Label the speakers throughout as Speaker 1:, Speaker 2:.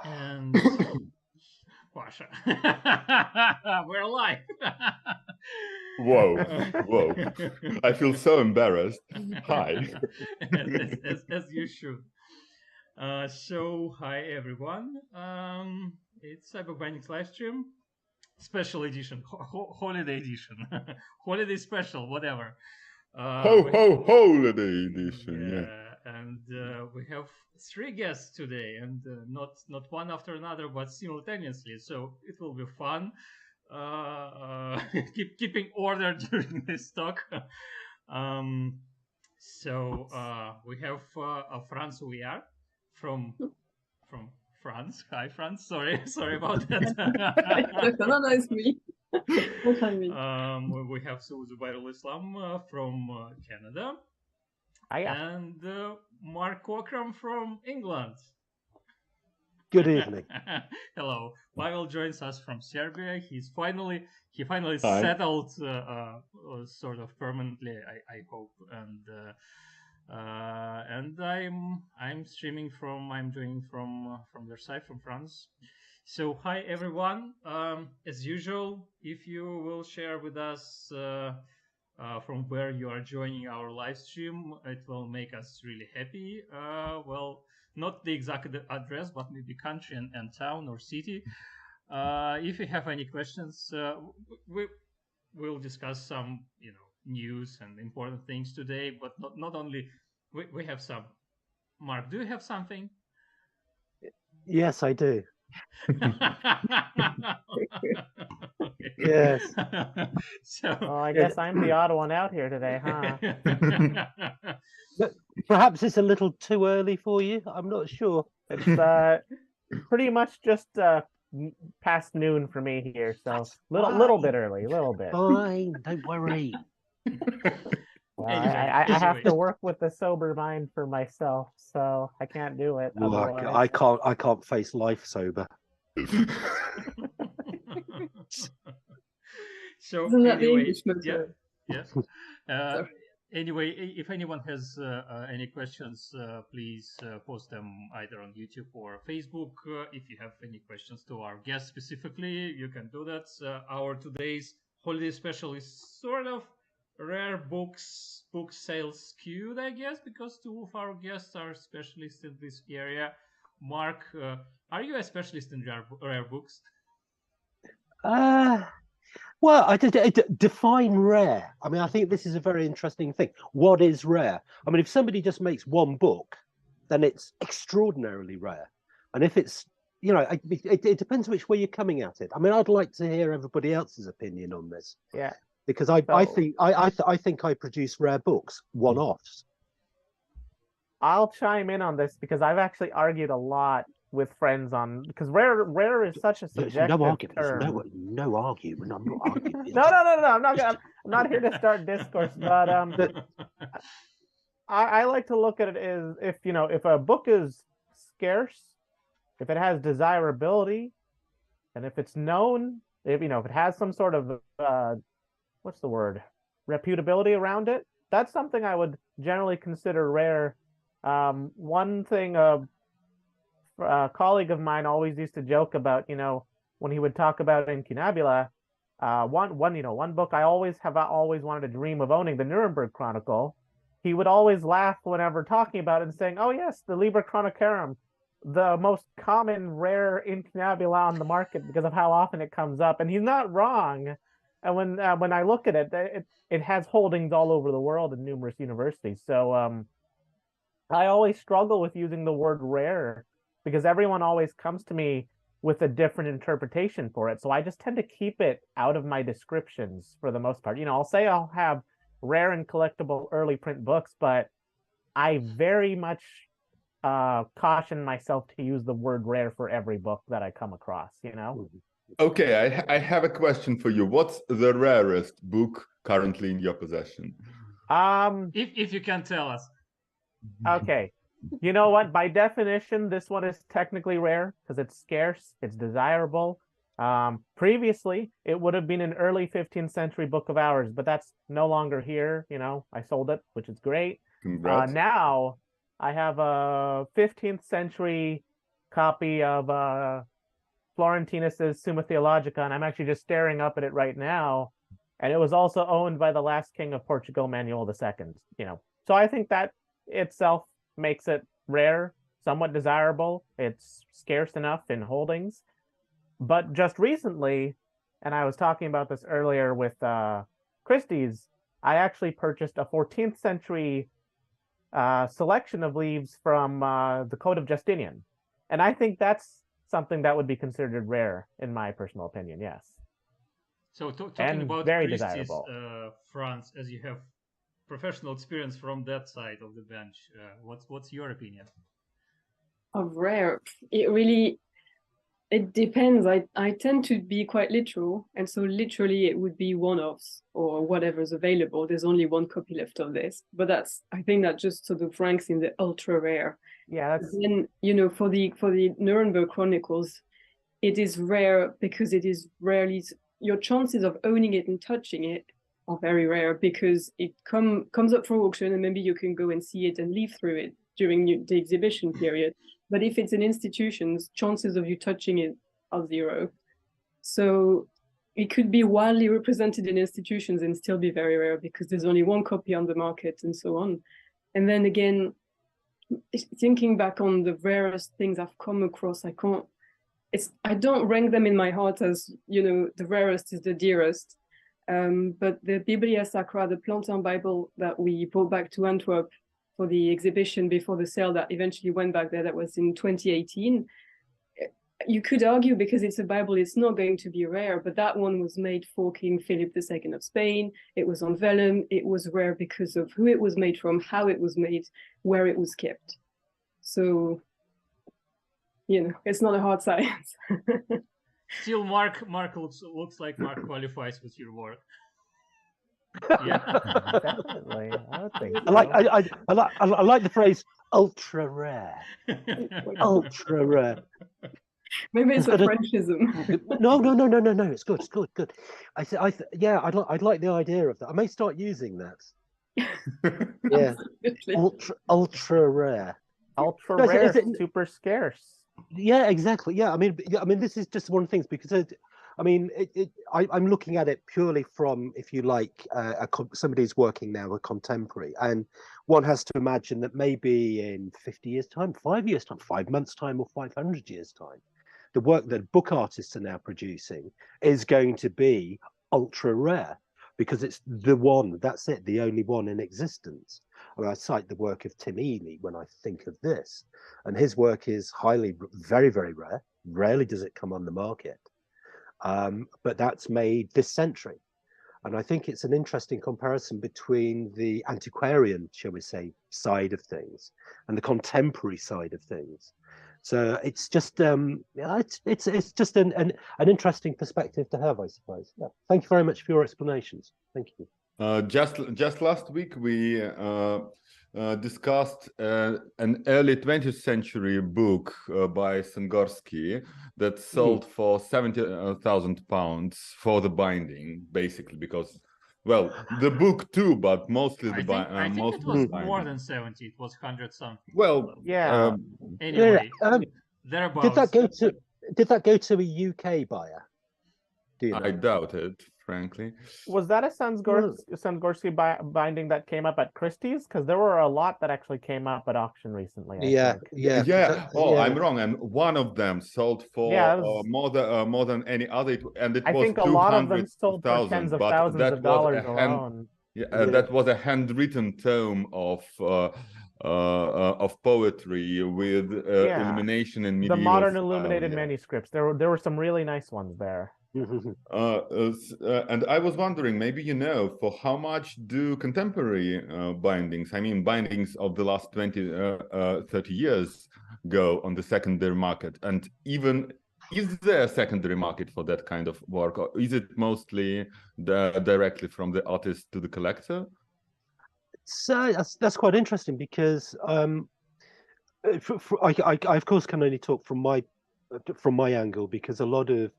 Speaker 1: And Pasha, we're alive.
Speaker 2: Whoa, whoa. I feel so embarrassed. Hi.
Speaker 1: as you should. So, hi everyone. It's iBookBinding's live stream, special edition, holiday edition, holiday special, whatever.
Speaker 2: Holiday edition, yeah.
Speaker 1: And we have three guests today, and not one after another, but simultaneously. So it will be fun. Keeping order during this talk. So we have Franz Huyard from France. Hi, France. Sorry about that.
Speaker 3: No, it's me.
Speaker 1: We have Zubairul Islam from Canada. And Mark Cockram from England.
Speaker 4: Good evening.
Speaker 1: Hello. Pavel joins us from Serbia. He finally settled sort of permanently, I hope. And I'm streaming I'm doing from Versailles, from France. So hi everyone. As usual, if you will share with us from where you are joining our live stream, it will make us really happy. Well, not the exact address, but maybe country and town or city. If you have any questions, we'll discuss some news and important things today. But not only we have some. Mark, do you have something?
Speaker 4: Yes, I do. Yes.
Speaker 1: So,
Speaker 5: I guess I'm the odd one out here today, huh?
Speaker 4: Perhaps it's a little too early for you. I'm not sure.
Speaker 5: It's pretty much just past noon for me here, so little bit early, a little bit.
Speaker 4: Fine, don't worry.
Speaker 5: I have to work with a sober mind for myself, so I can't do it.
Speaker 4: Look, I can't face life sober.
Speaker 1: So
Speaker 3: Isn't that
Speaker 1: anyway,
Speaker 3: the
Speaker 1: yes. Anyway, if anyone has any questions, please post them either on YouTube or Facebook. If you have any questions to our guests specifically, you can do that. Our today's holiday special is sort of rare book sales skewed, I guess, because two of our guests are specialists in this area. Mark, are you a specialist in rare books?
Speaker 4: Well, I define rare. I mean, I think this is a very interesting thing. What is rare? I mean, if somebody just makes one book, then it's extraordinarily rare. And if it's, it depends which way you're coming at it. I mean, I'd like to hear everybody else's opinion on this.
Speaker 5: Yeah.
Speaker 4: Because I think I produce rare books, one-offs.
Speaker 5: I'll chime in on this because I've actually argued a lot with friends on, because rare is such a subjective term.
Speaker 4: No argument. I'm not arguing.
Speaker 5: No. I'm not here to start discourse, but I like to look at it as if a book is scarce, if it has desirability, and if it's known, if it has some sort of what's the word, reputability around it, that's something I would generally consider rare. One thing a colleague of mine always used to joke about, when he would talk about incunabula, one book I always wanted to dream of owning, the Nuremberg Chronicle. He would always laugh whenever talking about it and saying, "Oh yes, the Liber Chronicarum, the most common rare incunabula on the market because of how often it comes up." And he's not wrong. And when I look at it, it has holdings all over the world in numerous universities. So I always struggle with using the word rare because everyone always comes to me with a different interpretation for it. So I just tend to keep it out of my descriptions for the most part. I'll say I'll have rare and collectible early print books, but I very much caution myself to use the word rare for every book that I come across,
Speaker 2: Okay, I have a question for you. What's the rarest book currently in your possession?
Speaker 1: If you can tell us.
Speaker 5: Okay. You know what? By definition, this one is technically rare because it's scarce, it's desirable. Previously, it would have been an early 15th century book of hours, but that's no longer here. I sold it, which is great.
Speaker 2: Congrats.
Speaker 5: Now, I have a 15th century copy of Florentinus's Summa Theologica, and I'm actually just staring up at it right now. And it was also owned by the last king of Portugal, Manuel II. So I think that itself makes it rare, somewhat desirable. It's scarce enough in holdings. But just recently, and I was talking about this earlier with Christie's, I actually purchased a 14th century selection of leaves from the Code of Justinian. And I think that's something that would be considered rare, in my personal opinion, yes.
Speaker 1: So talking
Speaker 5: And
Speaker 1: about
Speaker 5: very
Speaker 1: Christie's,
Speaker 5: desirable.
Speaker 1: France, as you have professional experience from that side of the bench, what's your opinion?
Speaker 3: Of rare, it depends. I tend to be quite literal, and so literally it would be one-offs or whatever's available. There's only one copy left of this, but I think that just sort of ranks in the ultra rare.
Speaker 5: Yeah, that's...
Speaker 3: Then for the Nuremberg Chronicles, it is rare because it is rarely, your chances of owning it and touching it are very rare, because it comes up for auction and maybe you can go and see it and leaf through it during the exhibition period. But if it's in institutions, chances of you touching it are zero. So it could be widely represented in institutions and still be very rare because there's only one copy on the market and so on. And then again, thinking back on the rarest things I've come across, I don't rank them in my heart as, the rarest is the dearest. But the Biblia Sacra, the Plantin Bible that we brought back to Antwerp for the exhibition before the sale that eventually went back there, that was in 2018. You could argue because it's a Bible, it's not going to be rare, but that one was made for King Philip II of Spain. It was on vellum. It was rare because of who it was made from, how it was made, where it was kept. So, it's not a hard science.
Speaker 1: Still, Mark looks like Mark qualifies with your work. Yeah,
Speaker 5: Definitely. I would think so.
Speaker 4: I like the phrase ultra rare. Ultra rare.
Speaker 3: Maybe it's a Frenchism.
Speaker 4: No. It's good. I'd like the idea of that. I may start using that. Yeah, ultra rare.
Speaker 5: Ultra rare, super scarce.
Speaker 4: Yeah, exactly. Yeah, I mean, this is just one of the things because I'm looking at it purely from, if you like, somebody's working now, a contemporary, and one has to imagine that maybe in 50 years' time, 5 years' time, 5 months' time, or 500 years' time, the work that book artists are now producing is going to be ultra rare because it's the one, that's it, the only one in existence. I cite the work of Tim Ely when I think of this, and his work is very, very rare. Rarely does it come on the market. But that's made this century. And I think it's an interesting comparison between the antiquarian, shall we say, side of things and the contemporary side of things. So it's just it's just an interesting perspective to have, I suppose. Yeah. Thank you very much for your explanations. Thank you.
Speaker 2: Just last week we discussed an early 20th century book by Sengorsky that sold for £70,000 for the binding, basically, because, well, the book too, but mostly the binding.
Speaker 1: I think it was more than 70. It was 100 something.
Speaker 2: Well,
Speaker 5: yeah.
Speaker 1: Anyway, thereabouts.
Speaker 4: Did that go to a UK buyer? Do you know?
Speaker 2: I doubt it, frankly.
Speaker 5: Was that a Sengorsky binding that came up at Christie's? Because there were a lot that actually came up at auction recently. I think.
Speaker 2: I'm wrong. And one of them sold for more than any other, and it
Speaker 5: I
Speaker 2: was
Speaker 5: think a lot of them sold for tens of thousands of dollars alone.
Speaker 2: That was a handwritten tome of poetry with illumination and medieval
Speaker 5: the modern
Speaker 2: style,
Speaker 5: illuminated manuscripts. There were some really nice ones there.
Speaker 2: And I was wondering, maybe for how much do contemporary bindings, I mean bindings of the last 30 years, go on the secondary market? And even, is there a secondary market for that kind of work, or is it mostly directly from the artist to the collector?
Speaker 4: So that's quite interesting because I of course can only talk from my angle, because a lot of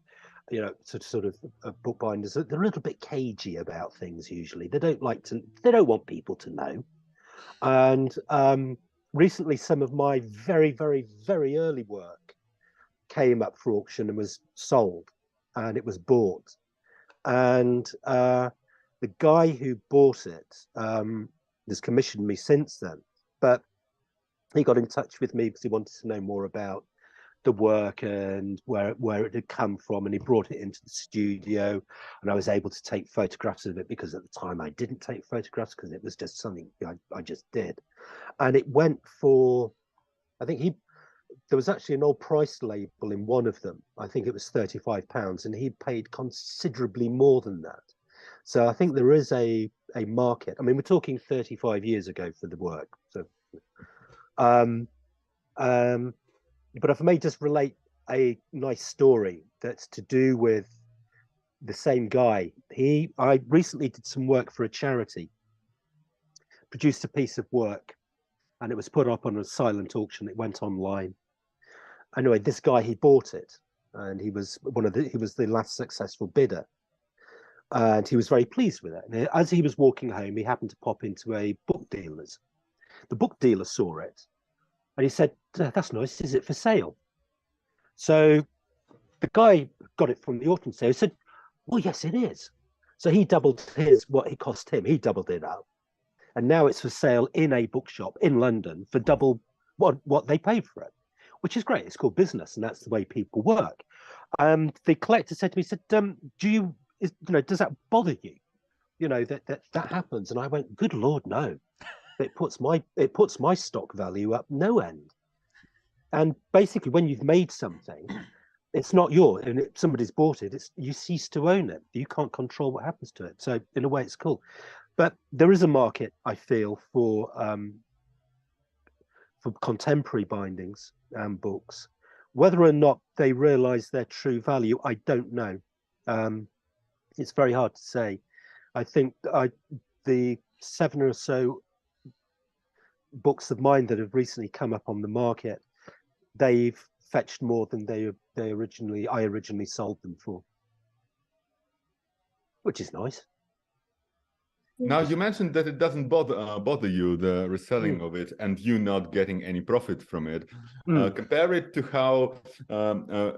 Speaker 4: sort of bookbinders, they're a little bit cagey about things. Usually they don't want people to know. And recently some of my very, very, very early work came up for auction and was sold, and it was bought. And the guy who bought it has commissioned me since then, but he got in touch with me because he wanted to know more about the work and where it had come from, and he brought it into the studio, and I was able to take photographs of it, because at the time I didn't take photographs because it was just something I just did. And it went for, I think there was actually an old price label in one of them. I think it was £35, and he paid considerably more than that. So I think there is a market. I mean, we're talking 35 years ago for the work. So but if I may just relate a nice story that's to do with the same guy. I recently did some work for a charity, produced a piece of work, and it was put up on a silent auction. It went online. Anyway, this guy, he bought it, and he was the last successful bidder, and he was very pleased with it. And as he was walking home, he happened to pop into a book dealer's. The book dealer saw it, and he said, "That's nice. Is it for sale?" So the guy got it from the auction sale. He said, "Well, yes, it is." So he doubled what it cost him. He doubled it up, and now it's for sale in a bookshop in London for double what they paid for it, which is great. It's called business, and that's the way people work. The collector said to me, "Does that bother you? That happens?" And I went, "Good Lord, no. It puts my stock value up no end." And basically, when you've made something, it's not yours, and somebody's bought it. You cease to own it. You can't control what happens to it. So in a way, it's cool. But there is a market, I feel, for contemporary bindings and books. Whether or not they realise their true value, I don't know. It's very hard to say. I think the 7 or so books of mine that have recently come up on the market, they've fetched more than I originally sold them for, which is nice.
Speaker 2: Now, you mentioned that it doesn't bother you, the reselling of it, and you not getting any profit from it. Compare it to how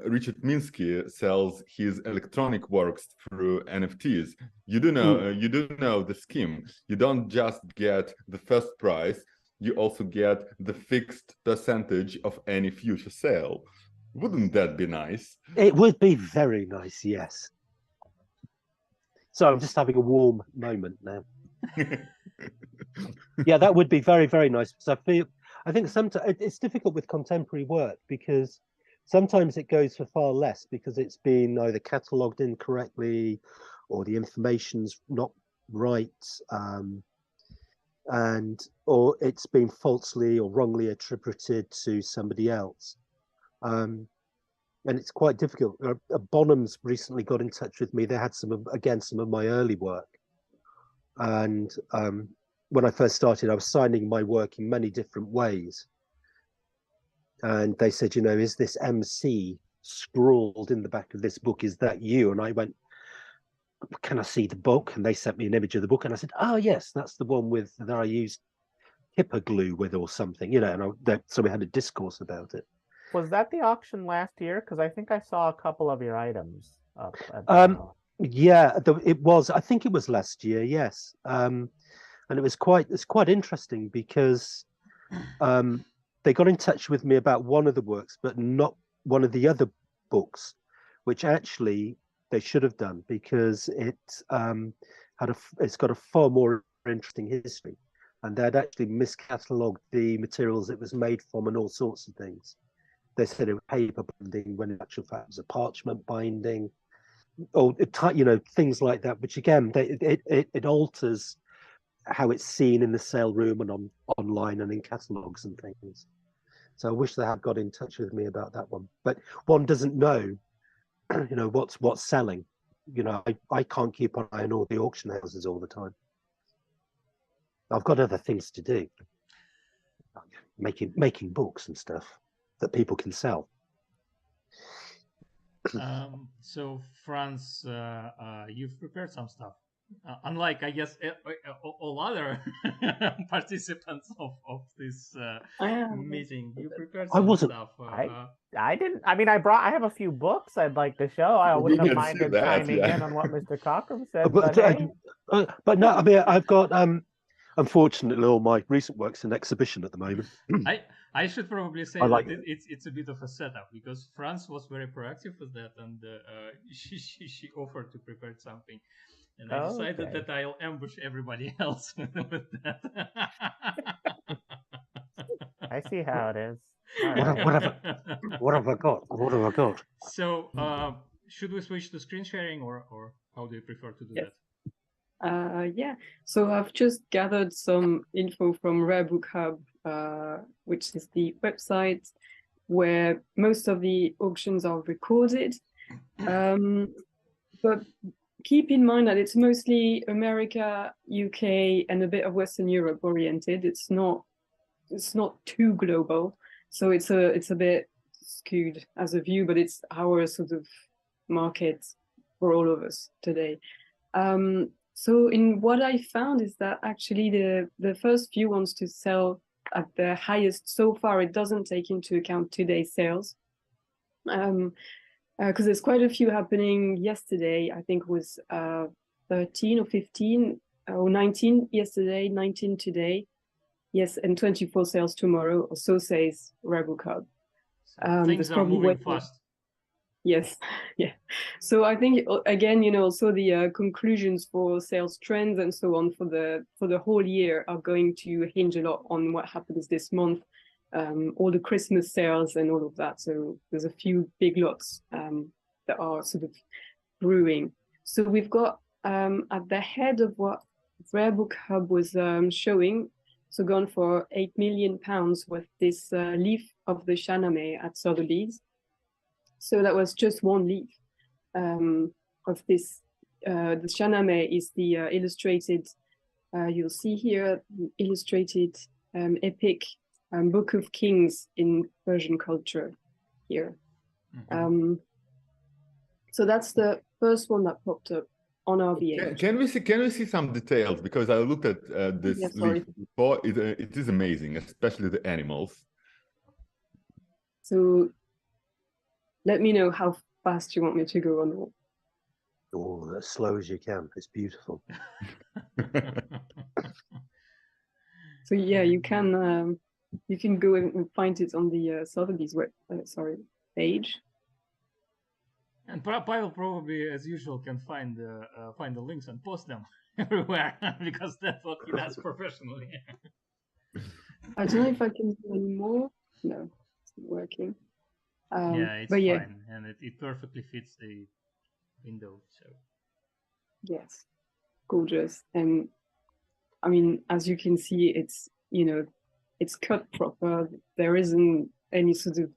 Speaker 2: Richard Minsky sells his electronic works through NFTs. You do know the scheme. You don't just get the first price. You also get the fixed percentage of any future sale. Wouldn't that be nice?
Speaker 4: It would be very nice, yes. So I'm just having a warm moment now. Yeah, that would be very, very nice. Because I think sometimes it's difficult with contemporary work, because sometimes it goes for far less because it's been either catalogued incorrectly or the information's not right, or it's been falsely or wrongly attributed to somebody else. And it's quite difficult. Bonhams recently got in touch with me. They had some of my early work. And when I first started, I was signing my work in many different ways. And they said, "Is this MC scrawled in the back of this book? Is that you?" And I went, "Can I see the book?" And they sent me an image of the book. And I said, "Oh, yes, that's the one that I used HIPAA glue with or something," so we had a discourse about it.
Speaker 5: Was that the auction last year? Because I think I saw a couple of your items up at
Speaker 4: yeah, it was. I think it was last year, yes. And it's quite interesting because they got in touch with me about one of the works, but not one of the other books, which actually they should have done, because it's got a far more interesting history, and they'd actually miscatalogued the materials it was made from and all sorts of things. They said it was paper binding when in actual fact it was a parchment binding, or things like that, which again it alters how it's seen in the sale room and online and in catalogues and things. So I wish they had got in touch with me about that one, but one doesn't know what's selling. I can't keep an eye on all the auction houses all the time. I've got other things to do, making books and stuff that people can sell.
Speaker 1: So Franz, you've prepared some stuff. unlike, I guess, all other participants of this meeting, you prepared
Speaker 4: I
Speaker 1: some
Speaker 4: wasn't-
Speaker 1: stuff.
Speaker 5: I didn't. I mean, I have a few books I'd like to show. I
Speaker 2: We
Speaker 5: wouldn't have
Speaker 2: can see
Speaker 5: minded
Speaker 2: that,
Speaker 5: chiming
Speaker 2: yeah.
Speaker 5: in on what Mr. Cockram said,
Speaker 4: but,
Speaker 5: but hey,
Speaker 4: but no, I mean, I've got unfortunately all my recent works in exhibition at the moment.
Speaker 1: I should probably say
Speaker 4: I like
Speaker 1: that it's a bit of a setup because France was very proactive with that, and she offered to prepare something, and I decided
Speaker 5: Okay.
Speaker 1: that I'll ambush everybody else with that.
Speaker 5: I see how it is. All
Speaker 4: What
Speaker 5: right.
Speaker 4: have I got? What have I got?
Speaker 1: So, should we switch to screen sharing, or how do you prefer to do
Speaker 3: Yes.
Speaker 1: that?
Speaker 3: Yeah, so I've just gathered some info from Rare Book Hub, which is the website where most of the auctions are recorded. But keep in mind that it's mostly America, UK, and a bit of Western Europe oriented. It's not too global, so it's a bit skewed as a view, but it's our sort of market for all of us today. So in what I found is that actually the first few ones to sell at the highest so far, it doesn't take into account today's sales. Because there's quite a few happening yesterday. I think it was 13 or 15 or 19 yesterday, 19 today. Yes, and 24 sales tomorrow, or so says Rare Book Hub.
Speaker 1: Things are moving fast.
Speaker 3: Yes, yeah. So I think again, also the conclusions for sales trends and so on for the whole year are going to hinge a lot on what happens this month, all the Christmas sales and all of that. So there's a few big lots that are sort of brewing. So we've got at the head of what Rare Book Hub was showing. So gone for £8 million with this leaf of the Shahnameh at Sotheby's. So that was just one leaf of this. The Shahnameh is the illustrated, you'll see here, illustrated epic Book of Kings in Persian culture here.
Speaker 1: Mhm.
Speaker 3: So that's the first one that popped up on RBH.
Speaker 2: Can we see some details? Because I looked at this
Speaker 3: Yeah, sorry.
Speaker 2: leaf before. It is amazing, especially the animals.
Speaker 3: So let me know how fast you want me to go on all.
Speaker 4: Oh, as slow as you can. It's beautiful.
Speaker 3: So yeah, you can go and find it on the Sotheby's page.
Speaker 1: And Pavel probably, as usual, can find the links and post them everywhere because that's what he does professionally.
Speaker 3: I don't know if I can do any more. No, it's not working.
Speaker 1: Yeah, it's
Speaker 3: but yeah,
Speaker 1: fine, and it perfectly fits the window. So
Speaker 3: yes, gorgeous. And I mean, as you can see, it's it's cut proper. There isn't any sort of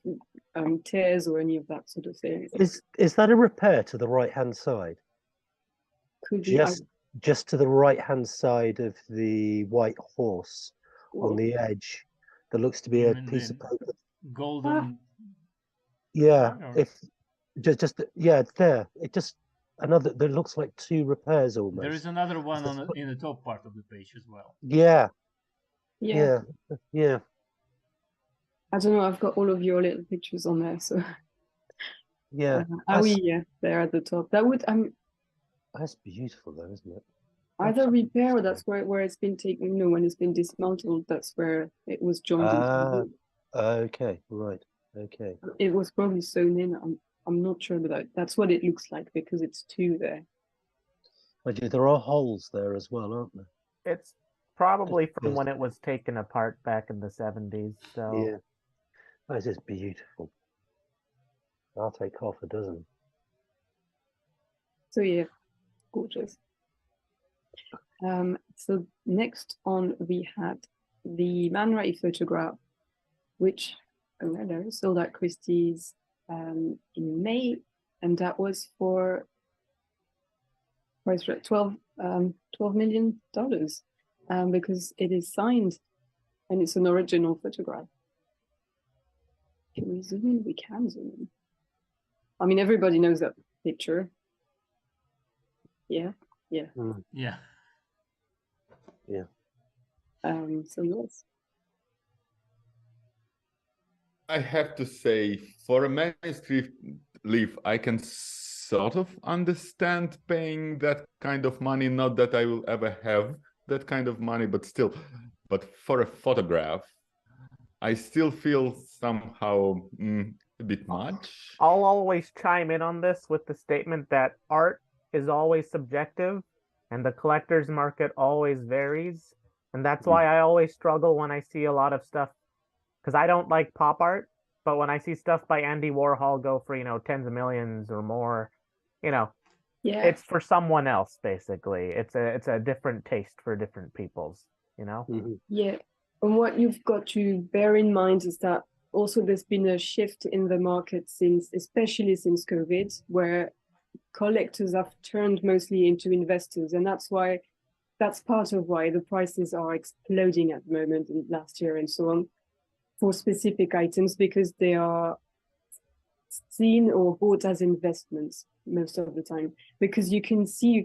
Speaker 3: tears or any of that sort of thing.
Speaker 4: Is that a repair to the right hand side?
Speaker 3: Could be
Speaker 4: Just to the right hand side of the white horse on the edge. There looks to be a piece of paper.
Speaker 1: Golden.
Speaker 4: Yeah,
Speaker 1: Or-
Speaker 4: if just yeah, there. It just another. There looks like two repairs almost.
Speaker 1: There is another one in the top part of the page as well.
Speaker 4: Yeah,
Speaker 3: yeah.
Speaker 4: yeah.
Speaker 3: I don't know. I've got all of your little pictures on there, so
Speaker 4: Yeah.
Speaker 3: there at the top. That would
Speaker 4: That's beautiful, though, isn't it?
Speaker 3: either repair or that's where it's been taken. When it's been dismantled, that's where it was joined.
Speaker 4: Okay, right. Okay.
Speaker 3: It was probably sewn in. I'm not sure, but that's what it looks like because it's two there.
Speaker 4: There are holes there as well, aren't there?
Speaker 5: It's probably from when it was taken apart back in the 70s. So
Speaker 4: yeah, that is beautiful. I'll take half a dozen.
Speaker 3: So yeah, gorgeous. So next on we had the Man Ray photograph, which sold at Christie's in May, and that was for $12 million because it is signed and it's an original photograph. Can we zoom in? We can zoom in. I mean, everybody knows that picture. Yeah. Yeah.
Speaker 1: Yeah.
Speaker 3: So yes.
Speaker 2: I have to say, for a manuscript leaf, I can sort of understand paying that kind of money. Not that I will ever have that kind of money, but still. But for a photograph, I still feel somehow a bit much.
Speaker 5: I'll always chime in on this with the statement that art is always subjective and the collector's market always varies. And that's why I always struggle when I see a lot of stuff, because I don't like pop art, but when I see stuff by Andy Warhol go for, tens of millions or more,
Speaker 3: Yeah.
Speaker 5: it's for someone else, basically. It's a different taste for different people's,
Speaker 3: Yeah. And what you've got to bear in mind is that also there's been a shift in the market especially since COVID, where collectors have turned mostly into investors. And that's part of why the prices are exploding at the moment in last year and so on for specific items, because they are seen or bought as investments most of the time. Because you can see,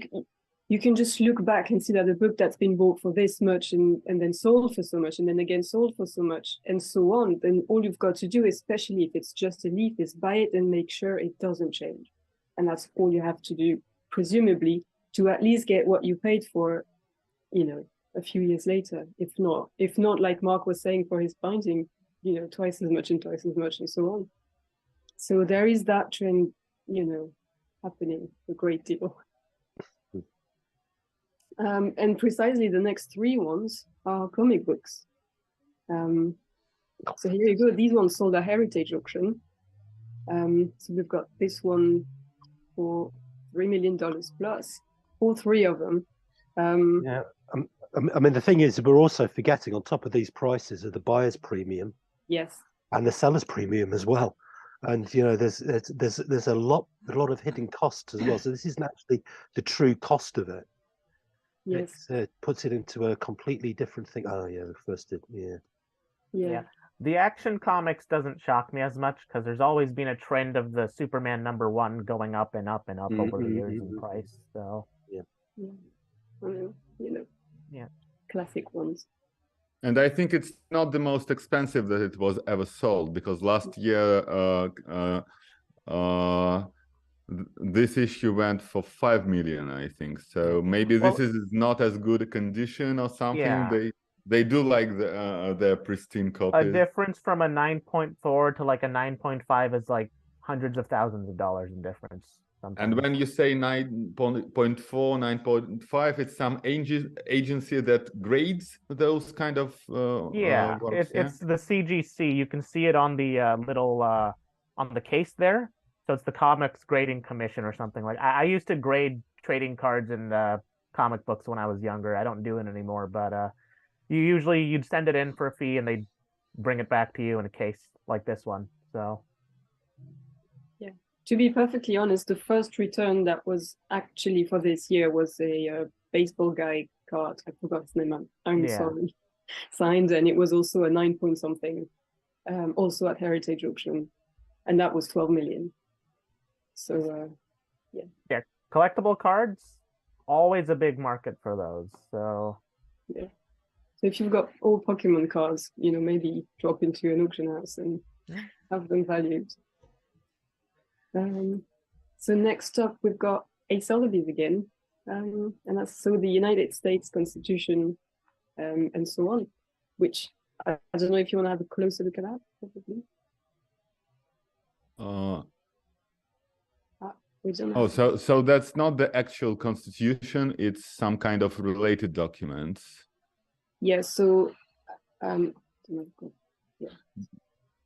Speaker 3: you can just look back and see that a book that's been bought for this much and then sold for so much and then again sold for so much and so on. Then all you've got to do, especially if it's just a leaf, is buy it and make sure it doesn't change. And that's all you have to do, presumably, to at least get what you paid for, a few years later. If not, like Mark was saying, for his binding, twice as much and so on. So there is that trend, happening a great deal. And precisely the next three ones are comic books. So here you go. These ones sold at Heritage Auction. So we've got this one for $3 million plus, all three of them.
Speaker 4: Yeah. I mean, the thing is, we're also forgetting on top of these prices are the buyer's premium.
Speaker 3: Yes.
Speaker 4: And the seller's premium as well. And there's a lot of hidden costs as well. So this isn't actually the true cost of it.
Speaker 3: Yes.
Speaker 4: It puts it into a completely different thing. Oh yeah, the first did.
Speaker 3: Yeah.
Speaker 5: The Action Comics doesn't shock me as much because there's always been a trend of the Superman #1 going up and up and up over the years in price. So
Speaker 3: yeah, classic ones.
Speaker 2: And I think it's not the most expensive that it was ever sold, because last year this issue went for 5 million, I think. So maybe this is not as good a condition or something.
Speaker 5: Yeah.
Speaker 2: They do like their pristine copies.
Speaker 5: A difference from a 9.4 to like a 9.5 is like hundreds of thousands of dollars in difference. Sometimes.
Speaker 2: And when you say 9.4, 9.5, it's some agency that grades those kind of works,
Speaker 5: it's the CGC. You can see it on the little on the case there. So it's the Comics Grading Commission or something like. I used to grade trading cards and comic books when I was younger. I don't do it anymore, but you'd send it in for a fee and they'd bring it back to you in a case like this one. So.
Speaker 3: To be perfectly honest, the first return that was actually for this year was a baseball guy card. I forgot his name. I'm sorry. Signed, and it was also a 9 point something, also at Heritage Auction, and that was 12 million. So
Speaker 5: yeah, collectible cards, always a big market for those. So
Speaker 3: yeah, so if you've got all Pokemon cards, maybe drop into an auction house and have them valued. So next up, we've got Ace Sotheby's again, and that's the United States Constitution, and so on, which I don't know if you want to have a closer look at that, probably. We don't know.
Speaker 2: So that's not the actual Constitution, it's some kind of related documents.
Speaker 3: Yeah, so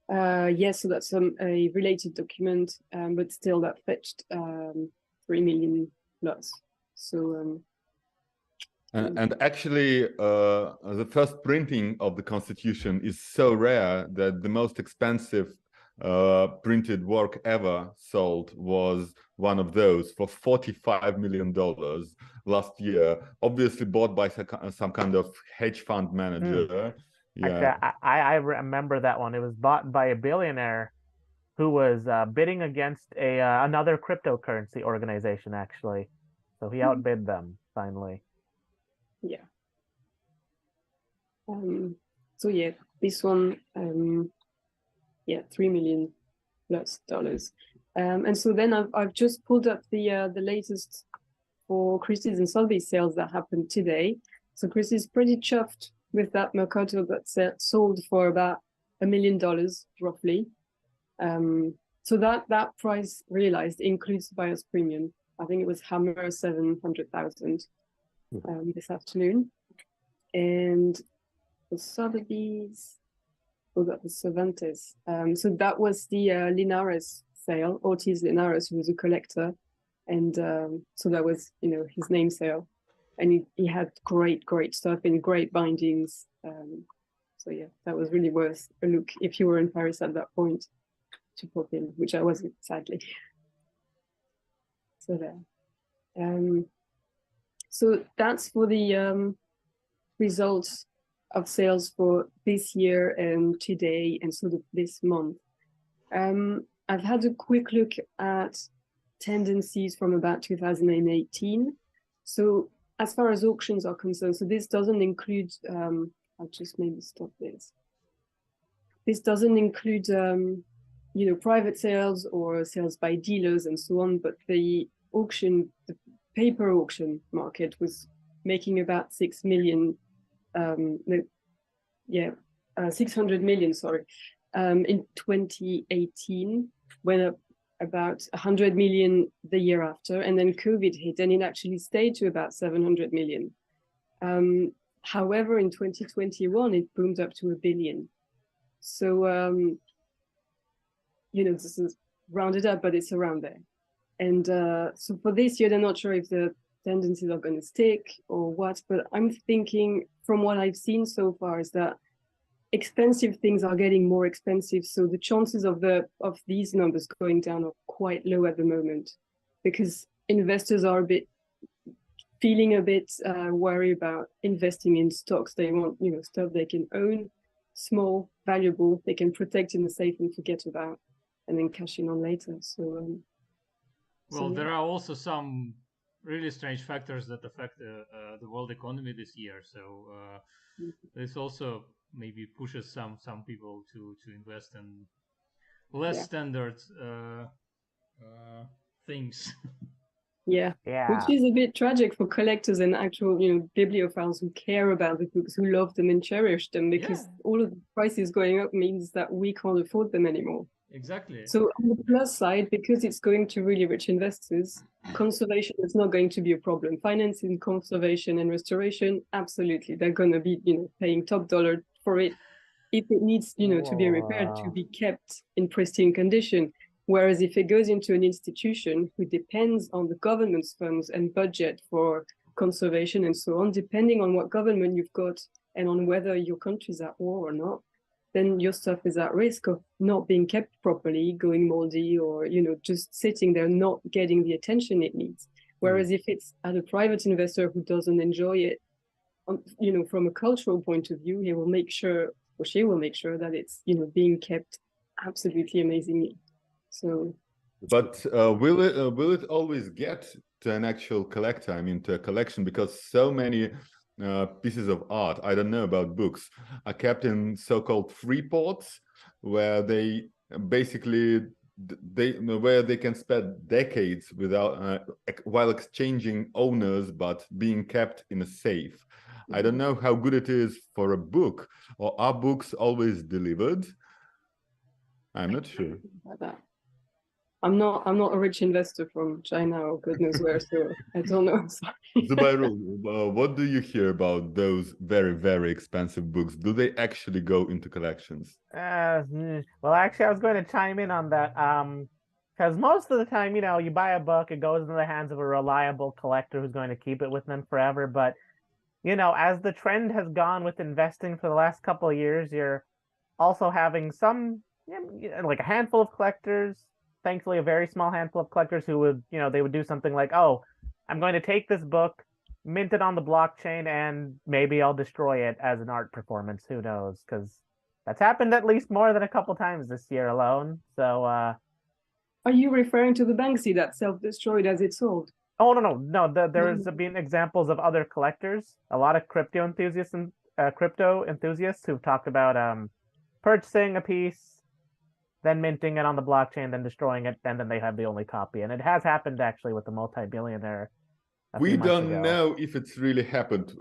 Speaker 3: so that's a related document, but still that fetched 3 million plus. So
Speaker 2: and actually the first printing of the Constitution is so rare that the most expensive printed work ever sold was one of those for $45 million last year, obviously bought by some kind of hedge fund manager.
Speaker 5: Yeah, I remember that one. It was bought by a billionaire who was bidding against another cryptocurrency organization, actually. So he outbid them finally.
Speaker 3: Yeah. So yeah, this one, yeah, $3 million plus. And so then I've just pulled up the latest for Christie's and Sotheby's sales that happened today. So Christie's pretty chuffed with that Mercato that sold for about $1 million roughly. So that price realized includes buyer's premium. I think it was Hammer 700,000 this afternoon. And the Sotheby's, we got the Cervantes. So that was the Linares sale, Ortiz Linares, who was a collector. And so that was, his name sale. And he had great stuff in great bindings. So yeah, that was really worth a look if you were in Paris at that point to pop in, which I wasn't, sadly. So there. So that's for the results of sales for this year and today and sort of this month. I've had a quick look at tendencies from about 2018. So as far as auctions are concerned, so this doesn't include, I'll just maybe stop this. This doesn't include, private sales or sales by dealers and so on, but the paper auction market was making about 6 million, 600 million, in 2018, went up about 100 million the year after, and then COVID hit, and it actually stayed to about 700 million. However, in 2021, it boomed up to 1 billion. So, this is rounded up, but it's around there. And so for this year, they're not sure if the tendencies are going to stick or what, but I'm thinking from what I've seen so far is that expensive things are getting more expensive. So the chances of these numbers going down are quite low at the moment, because investors are feeling a bit worried about investing in stocks. They want, stuff they can own, small, valuable, they can protect in the safe and forget about, and then cash in on later. So,
Speaker 1: there are also some really strange factors that affect the world economy this year. So this also maybe pushes some people to invest in less standard things.
Speaker 3: Yeah, which is a bit tragic for collectors and actual, bibliophiles who care about the books, who love them and cherish them, because all of the prices going up means that we can't afford them anymore.
Speaker 1: Exactly.
Speaker 3: So on the plus side, because it's going to really rich investors, conservation is not going to be a problem. Financing conservation and restoration, absolutely. They're going to be, paying top dollar for it if it needs, to be repaired, to be kept in pristine condition. Whereas if it goes into an institution who depends on the government's funds and budget for conservation and so on, depending on what government you've got and on whether your country's at war or not, then your stuff is at risk of not being kept properly, going moldy, or, just sitting there, not getting the attention it needs. Whereas if it's at a private investor who doesn't enjoy it, from a cultural point of view, he will make sure, or she will make sure that it's, being kept absolutely amazingly. So,
Speaker 2: but will it always get to an actual collector? I mean, to a collection, because so many pieces of art, I don't know about books, are kept in so-called free ports, where they basically where they can spend decades without while exchanging owners, but being kept in a safe. I don't know how good it is for a book, or are books always delivered? I'm not sure.
Speaker 3: About that. I'm not a rich investor from China or goodness where, so I don't know.
Speaker 2: Zubairul, what do you hear about those very, very expensive books? Do they actually go into collections?
Speaker 5: Well, actually, I was going to chime in on that. Because most of the time, you buy a book, it goes into the hands of a reliable collector who's going to keep it with them forever. But, as the trend has gone with investing for the last couple of years, you're also having some, like a handful of collectors, thankfully a very small handful of collectors who would, they would do something like, oh, I'm going to take this book, mint it on the blockchain, and maybe I'll destroy it as an art performance. Who knows? Because that's happened at least more than a couple times this year alone. So,
Speaker 3: are you referring to the Banksy that self-destroyed as it sold?
Speaker 5: Oh no! There's been examples of other collectors, a lot of crypto enthusiasts who've talked about purchasing a piece, then minting it on the blockchain, then destroying it, and then they have the only copy. And it has happened actually with the multi-billionaire.
Speaker 2: We don't know if it's really happened.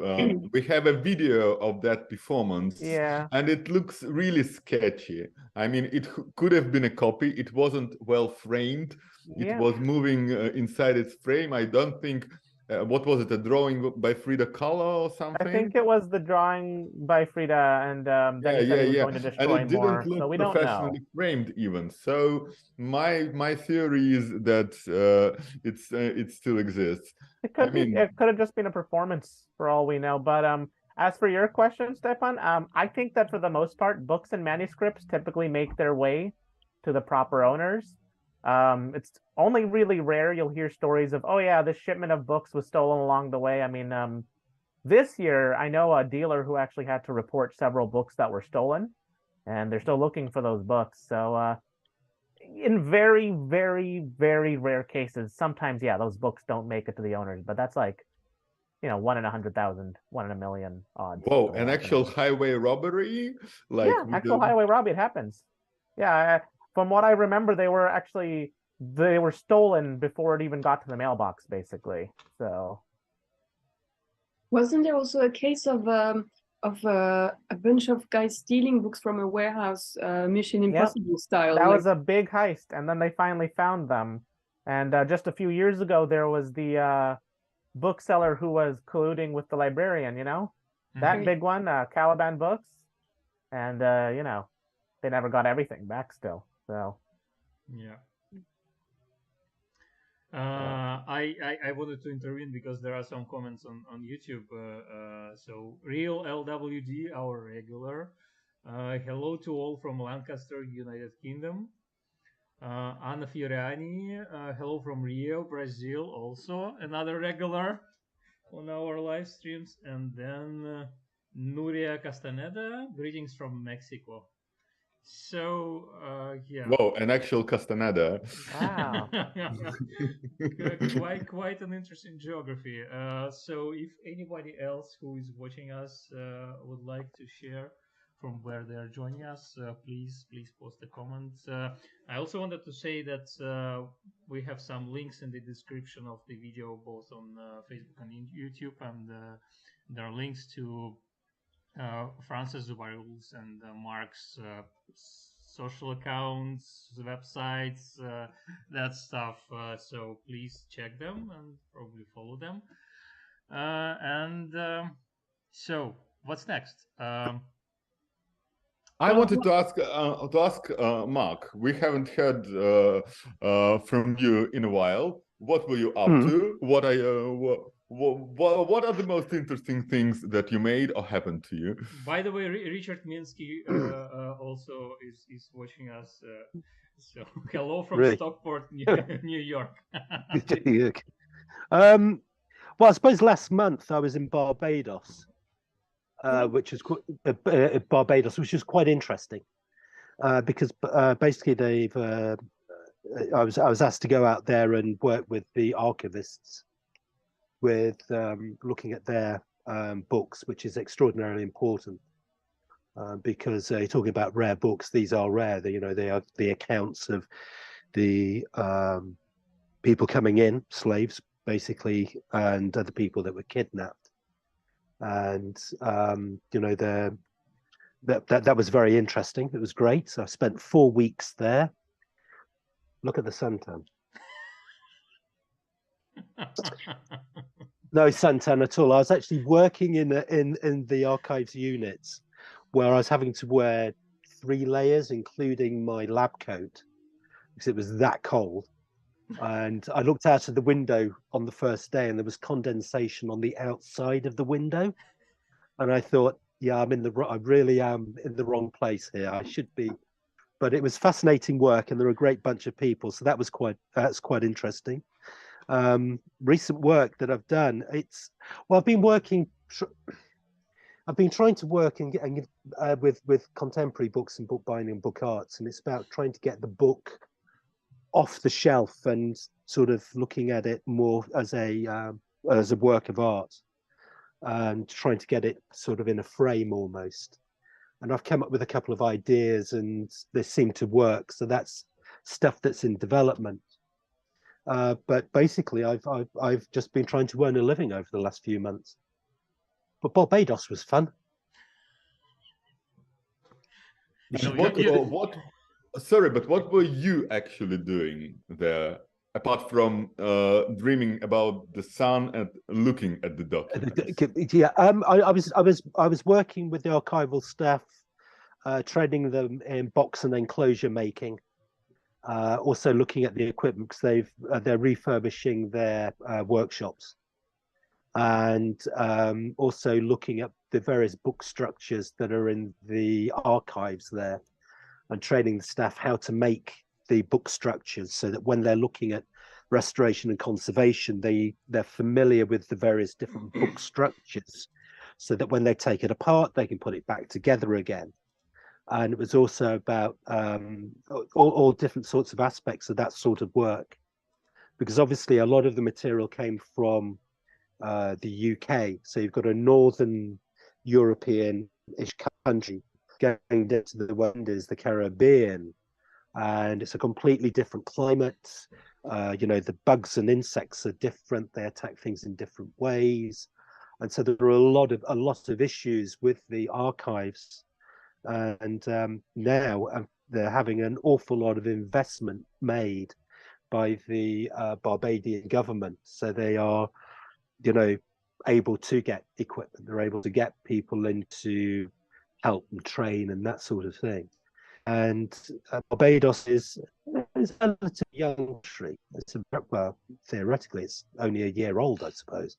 Speaker 2: We have a video of that performance, and it looks really sketchy. I mean, it could have been a copy. It wasn't well framed. It was moving inside its frame. I don't think, what was it, a drawing by Frida Kahlo or something?
Speaker 5: I think it was the drawing by Frida, and then he said he was going to destroy
Speaker 2: and it
Speaker 5: more.
Speaker 2: didn't look
Speaker 5: so we don't
Speaker 2: professionally
Speaker 5: know.
Speaker 2: framed even. So my theory is that it still exists.
Speaker 5: It could have just been a performance for all we know. But as for your question, Stefan, I think that for the most part, books and manuscripts typically make their way to the proper owners. It's only really rare you'll hear stories of, oh yeah, this shipment of books was stolen along the way. I mean, this year I know a dealer who actually had to report several books that were stolen, and they're still looking for those books. So in very, very, very rare cases, sometimes, yeah, those books don't make it to the owners, but that's like, 1 in 100,000, 1 in a million odds.
Speaker 2: Whoa, an actual highway robbery?
Speaker 5: Actual highway robbery, it happens. Yeah, from what I remember, they were stolen before it even got to the mailbox, basically. So,
Speaker 3: wasn't there also a case of a bunch of guys stealing books from a warehouse, Mission Impossible style?
Speaker 5: That was a big heist, and then they finally found them. And just a few years ago, there was the bookseller who was colluding with the librarian. That big one, Caliban Books, and they never got everything back still. So
Speaker 1: yeah. I wanted to intervene because there are some comments on YouTube. So Real LWD, our regular. Hello to all from Lancaster, United Kingdom. Anna Fioriani, hello from Rio, Brazil, also another regular on our live streams. And then Nuria Castaneda, greetings from Mexico. So, yeah.
Speaker 2: Whoa, an actual Castaneda.
Speaker 5: Wow.
Speaker 1: quite an interesting geography. So if anybody else who is watching us would like to share from where they are joining us, please post a comment. I also wanted to say that we have some links in the description of the video, both on Facebook and YouTube, and there are links to Francis, Zubairul's, and Mark's social accounts, websites, that stuff. So please check them and probably follow them. So what's next?
Speaker 2: I wanted to ask Mark. We haven't heard from you in a while. What were you up to? What are the most interesting things that you made or happened to you?
Speaker 1: By the way, Richard Minsky also is watching us. So hello from Stockport, New York.
Speaker 4: Well, I suppose last month I was in Barbados, which is which is quite interesting, because basically I was asked to go out there and work with the archivists with looking at their books, which is extraordinarily important, because you're talking about rare books. These are rare. They are the accounts of the people coming in, slaves basically, and other people that were kidnapped. And that was very interesting. It was great. So I spent 4 weeks there. Look at the suntan. No suntan at all. I was actually working in the archives units, where I was having to wear 3 layers, including my lab coat, because it was that cold. And I looked out of the window on the first day, and there was condensation on the outside of the window. And I thought, yeah, I really am in the wrong place here. I should be. But it was fascinating work, and there were a great bunch of people. So that's quite interesting. Recent work that I've done, I've been trying to work with contemporary books and bookbinding and book arts, and it's about trying to get the book off the shelf and sort of looking at it more as a work of art and trying to get it sort of in a frame almost. And I've come up with a couple of ideas and they seem to work. So that's stuff that's in development. But basically, I've just been trying to earn a living over the last few months. But Barbados was fun.
Speaker 2: Sorry, but what were you actually doing there, apart from dreaming about the sun and looking at the documents?
Speaker 4: Yeah, I was working with the archival staff, training them in box and enclosure making. Also looking at the equipment because they're refurbishing their workshops, and also looking at the various book structures that are in the archives there, and training the staff how to make the book structures so that when they're looking at restoration and conservation, they're familiar with the various different book structures, so that when they take it apart, they can put it back together again. And it was also about all different sorts of aspects of that sort of work, because obviously a lot of the material came from the UK. So you've got a northern European-ish country going down to the West, the Caribbean, and it's a completely different climate. The bugs and insects are different. They attack things in different ways, and so there are a lot of issues with the archives. And now they're having an awful lot of investment made by the Barbadian government. So they are, able to get equipment. They're able to get people in to help and train and that sort of thing. And Barbados is a relatively young country. Well, theoretically, it's only a year old, I suppose.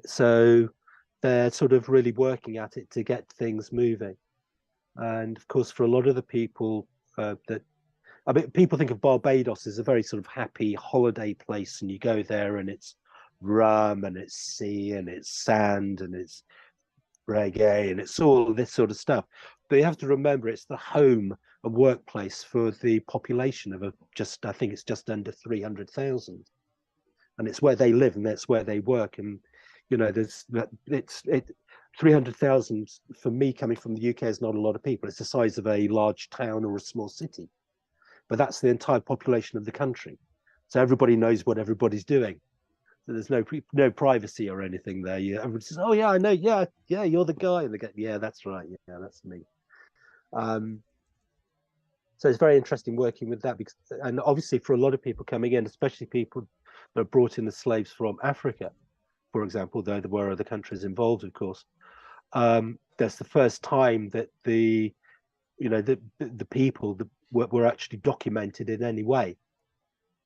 Speaker 4: So they're sort of really working at it to get things moving. And of course, for a lot of the people people think of Barbados as a very sort of happy holiday place, and you go there and it's rum and it's sea and it's sand and it's reggae and it's all this sort of stuff. But you have to remember it's the home and workplace for the population of I think it's just under 300,000. And it's where they live and that's where they work. And there's 300,000 for me coming from the UK is not a lot of people. It's the size of a large town or a small city, but that's the entire population of the country. So everybody knows what everybody's doing. So there's no privacy or anything there. Everybody says, "Oh yeah, I know. Yeah, you're the guy." And they go, "Yeah, that's right. Yeah, that's me." So it's very interesting working with that and obviously for a lot of people coming in, especially people that brought in the slaves from Africa, for example, though there were other countries involved, of course. That's the first time that the people that were actually documented in any way.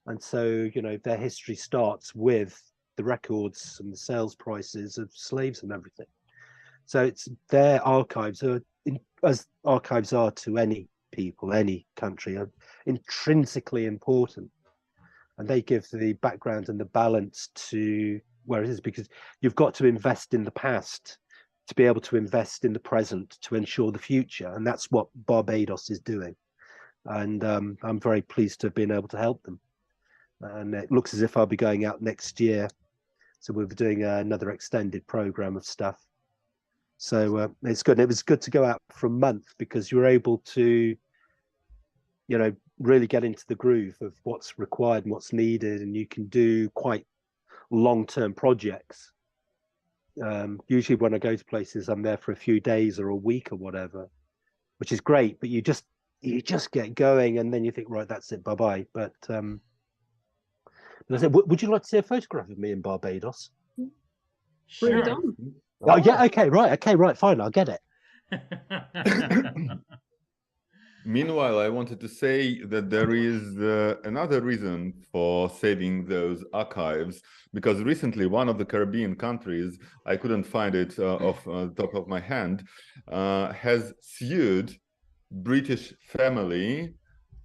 Speaker 4: And so, their history starts with the records and the sales prices of slaves and everything. So it's their archives as archives are to any people, any country, are intrinsically important. And they give the background and the balance to where it is, because you've got to invest in the past to be able to invest in the present to ensure the future. And that's what Barbados is doing. And I'm very pleased to have been able to help them. And it looks as if I'll be going out next year. So we'll be doing another extended program of stuff. So it's good. It was good to go out for a month because you were able to, really get into the groove of what's required and what's needed. And you can do quite long-term projects. Usually when I go to places, I'm there for a few days or a week or whatever, which is great. But you just get going and then you think, right, that's it, bye-bye. But I said, would you like to see a photograph of me in Barbados?
Speaker 3: Bring it
Speaker 1: Sure.
Speaker 3: on.
Speaker 4: Oh yeah, okay, right, fine, I'll get it.
Speaker 2: Meanwhile, I wanted to say that there is another reason for saving those archives, because recently one of the Caribbean countries, I couldn't find it off the top of my hand, has sued British family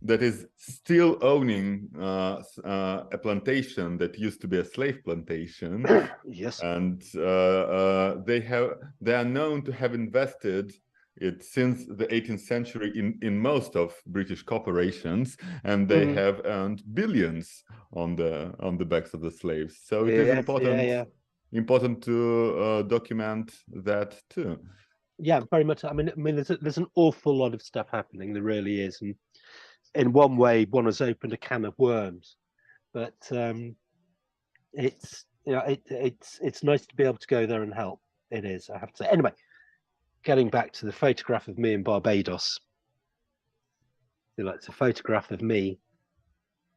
Speaker 2: that is still owning a plantation that used to be a slave plantation.
Speaker 4: Yes.
Speaker 2: And they are known to have invested It's since the 18th century in most of British corporations, and they have earned billions on the backs of the slaves. So it is important to document that too.
Speaker 4: Yeah, very much. I mean, there's an awful lot of stuff happening. There really is, and in one way, one has opened a can of worms. But it's it's nice to be able to go there and help. It is, I have to say. Anyway, getting back to the photograph of me in Barbados. It's a photograph of me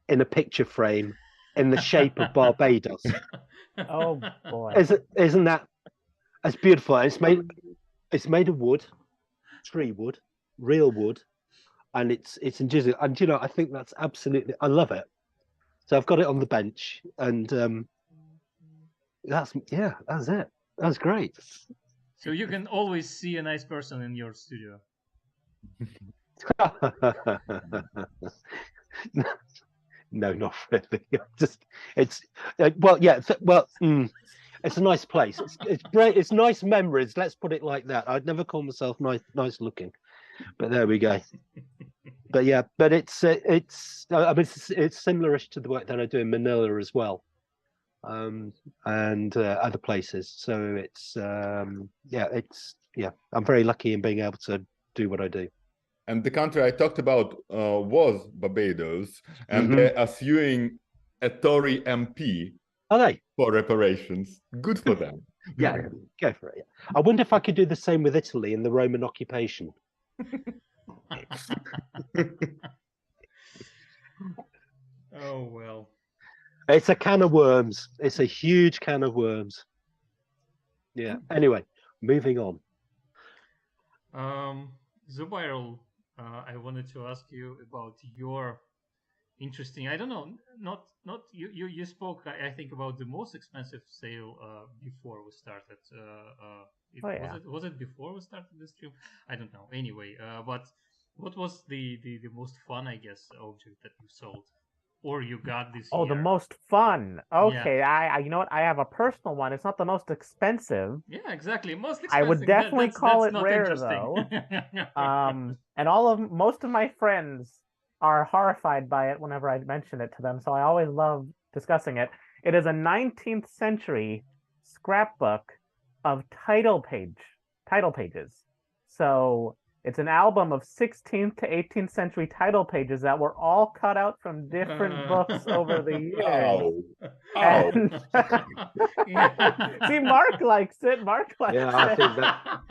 Speaker 4: in a picture frame in the shape of Barbados.
Speaker 5: Oh boy!
Speaker 4: Isn't that? It's beautiful. It's made of wood, tree wood, real wood, and it's indigenous. And I think that's absolutely. I love it. So I've got it on the bench, and that's it. That's great.
Speaker 1: So you can always see a nice person in your studio.
Speaker 4: No, not really. It's a nice place. It's great. It's nice memories. Let's put it like that. I'd never call myself nice looking, but there we go. But yeah, but it's similar-ish to the work that I do in Manila as well, and other places. So I'm very lucky in being able to do what I do.
Speaker 2: And the country I talked about was Barbados, and they are suing a Tory MP.
Speaker 4: Are they?
Speaker 2: For reparations. Good for them.
Speaker 4: Yeah, go for it. Yeah. I wonder if I could do the same with Italy in the Roman occupation.
Speaker 1: Oh well.
Speaker 4: It's a can of worms. It's a huge can of worms. Yeah. Anyway, moving on.
Speaker 1: Zubairul, I wanted to ask you about your interesting. I don't know. Not you spoke. I think about the most expensive sale before we started. Was it before we started this stream? I don't know. Anyway, but what was the most fun, I guess, object that you sold or you got this year?
Speaker 5: The most fun. Okay, yeah. I you know what? I have a personal one. It's not the most expensive.
Speaker 1: Yeah, exactly. Most expensive.
Speaker 5: I would definitely call it rare though. And most of my friends are horrified by it whenever I mention it to them, so I always love discussing it. It is a 19th century scrapbook of title pages. So it's an album of 16th to 18th century title pages that were all cut out from different books over the years. And... See, Mark likes it. Mark likes it.
Speaker 4: I think that,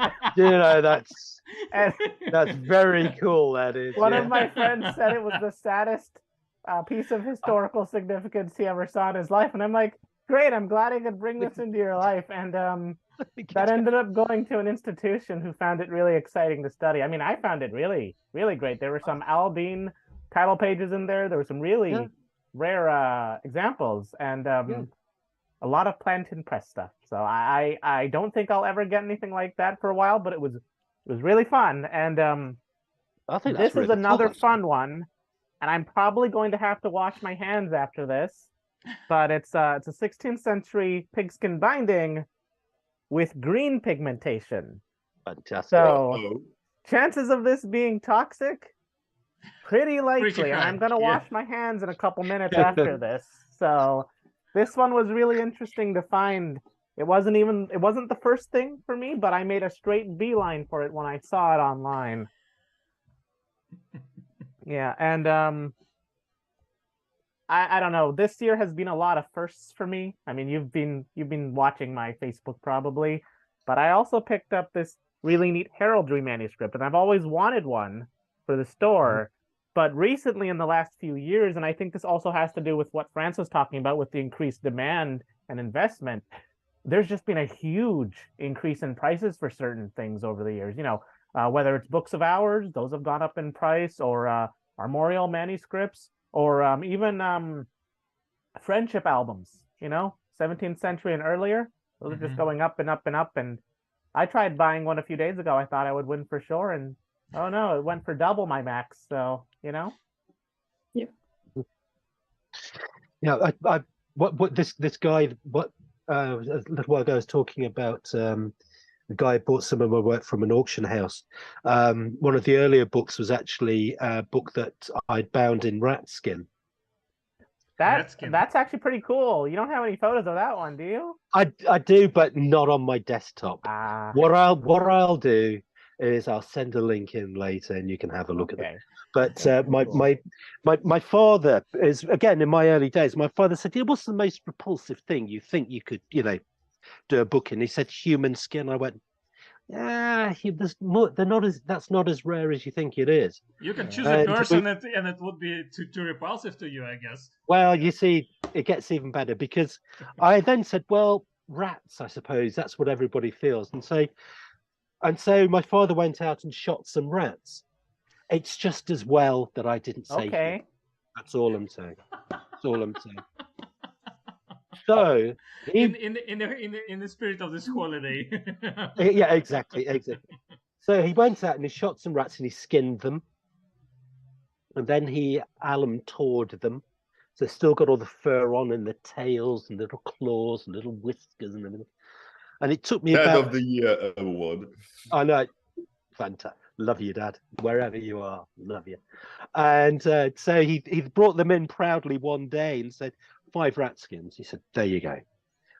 Speaker 4: that's very cool. That is.
Speaker 5: One of my friends said it was the saddest piece of historical significance he ever saw in his life, and I'm like, great, I'm glad I could bring this into your life. And that ended up going to an institution who found it really exciting to study. I mean, I found it really, really great. There were some Aldine title pages in there. There were some really rare examples, and a lot of Plantin Press stuff. So I don't think I'll ever get anything like that for a while, but it was really fun. And
Speaker 4: I think
Speaker 5: this is another fun one, and I'm probably going to have to wash my hands after this. But it's a 16th century pigskin binding with green pigmentation.
Speaker 4: Fantastic.
Speaker 5: So chances of this being toxic, pretty likely. And I'm gonna wash my hands in a couple minutes after this. So this one was really interesting to find. It wasn't the first thing for me, but I made a straight beeline for it when I saw it online. Yeah, and I don't know. This year has been a lot of firsts for me. I mean, you've been watching my Facebook probably, but I also picked up this really neat heraldry manuscript, and I've always wanted one for the store. But recently, in the last few years, and I think this also has to do with what France was talking about with the increased demand and investment, there's just been a huge increase in prices for certain things over the years. Whether it's books of hours, those have gone up in price, or armorial manuscripts, or even friendship albums, 17th century and earlier. Those are just going up and up and up. And I tried buying one a few days ago. I thought I would win for sure. And oh no, it went for double my max. So,
Speaker 3: Yeah.
Speaker 4: Yeah. What this guy, a little while ago, was talking about The guy bought some of my work from an auction house. One of the earlier books was actually a book that I'd bound in rat skin.
Speaker 5: That's actually pretty cool. You don't have any photos of that one, do you?
Speaker 4: I do, but not on my desktop.
Speaker 5: Ah,
Speaker 4: What I'll do is I'll send a link in later, and you can have a look at it. But my father is, again, in my early days. My father said, "Yeah, what's the most repulsive thing you think you could, do a book in?" He said, "Human skin." I went, "Yeah, there's more. That's not as rare as you think it is."
Speaker 1: You can choose a person, and it would be too repulsive to you, I guess.
Speaker 4: Well, you see, it gets even better, because I then said, "Well, rats, I suppose that's what everybody feels," and so my father went out and shot some rats. It's just as well that I didn't say.
Speaker 5: Okay.
Speaker 4: That's all I'm saying. That's all I'm saying. So,
Speaker 1: in the spirit of this holiday.
Speaker 4: Yeah, exactly. So he went out and he shot some rats and he skinned them, and then he alum tored them. So they've still got all the fur on, and the tails and little claws and little whiskers and everything. And it took me
Speaker 2: Dad of the Year award.
Speaker 4: I know. Fantastic. Love you, Dad. Wherever you are, love you. And so he brought them in proudly one day and said, 5 rat skins. He said, "There you go."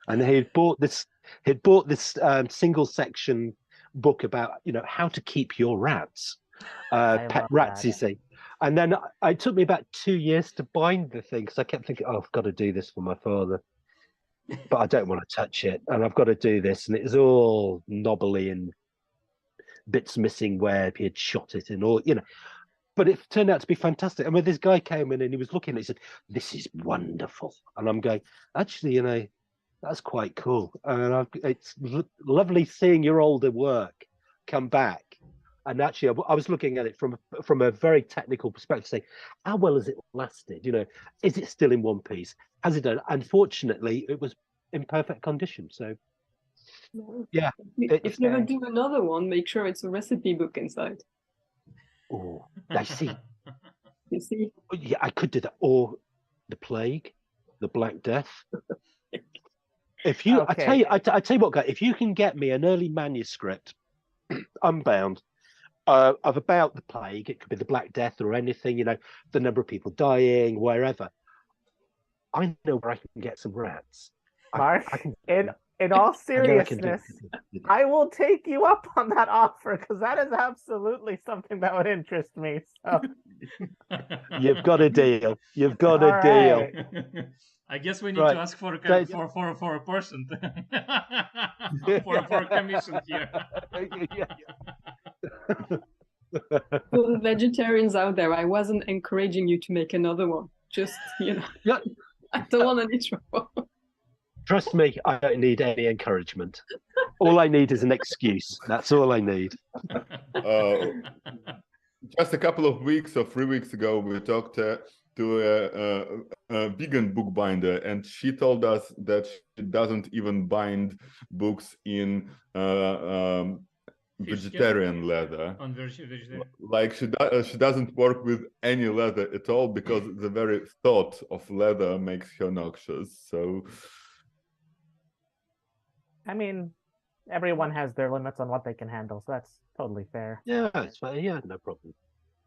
Speaker 4: And he'd bought this single section book about how to keep your rats, pet rats. You see. And then it took me about 2 years to bind the thing, because I kept thinking, "Oh, I've got to do this for my father, but I don't want to touch it, and I've got to do this." And it was all knobbly and bits missing where he had shot it, and all, but it turned out to be fantastic. And when this guy came in and he was looking, he said, "This is wonderful." And I'm going, "Actually, that's quite cool." And it's lovely seeing your older work come back. And actually, I was looking at it from a very technical perspective, saying, how well has it lasted? Is it still in one piece? Has it done? Unfortunately, it was in perfect condition. So, yeah.
Speaker 3: If you ever do another one, make sure it's a recipe book inside.
Speaker 4: Oh, I see.
Speaker 3: You see?
Speaker 4: Yeah, I could do that. Or the plague, the Black Death. If you,
Speaker 5: Okay.
Speaker 4: I tell you what, guy, if you can get me an early manuscript, unbound, of about the plague, it could be the Black Death or anything, the number of people dying, wherever. I know where I can get some rats.
Speaker 5: Mark, in all seriousness, I will take you up on that offer, because that is absolutely something that would interest me. So
Speaker 4: you've got a deal. You've got a deal.
Speaker 1: I guess we need to ask for a person for a commission here.
Speaker 3: For the vegetarians out there, I wasn't encouraging you to make another one. Just I don't want any trouble.
Speaker 4: Trust me, I don't need any encouragement. All I need is an excuse. That's all I need.
Speaker 2: Just a couple of weeks or 3 weeks ago, we talked to a vegan bookbinder, and she told us that she doesn't even bind books in vegetarian leather. Like she doesn't work with any leather at all, because the very thought of leather makes her noxious. So,
Speaker 5: I mean, everyone has their limits on what they can handle, so that's totally fair.
Speaker 4: Yeah, it's fair. Yeah, no problem.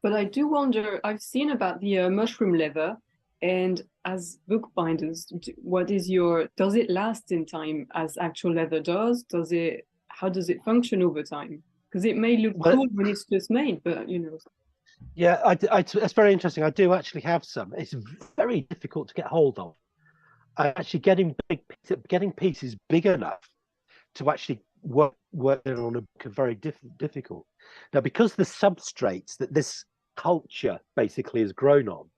Speaker 3: But I do wonder, I've seen about the mushroom leather, and as bookbinders, does it last in time as actual leather does? How does it function over time? Because it may look cool when it's just made, but
Speaker 4: Yeah, it's very interesting. I do actually have some. It's very difficult to get hold of. Actually, getting pieces big enough to actually work on a book are very difficult. Now, because the substrates that this culture basically has grown on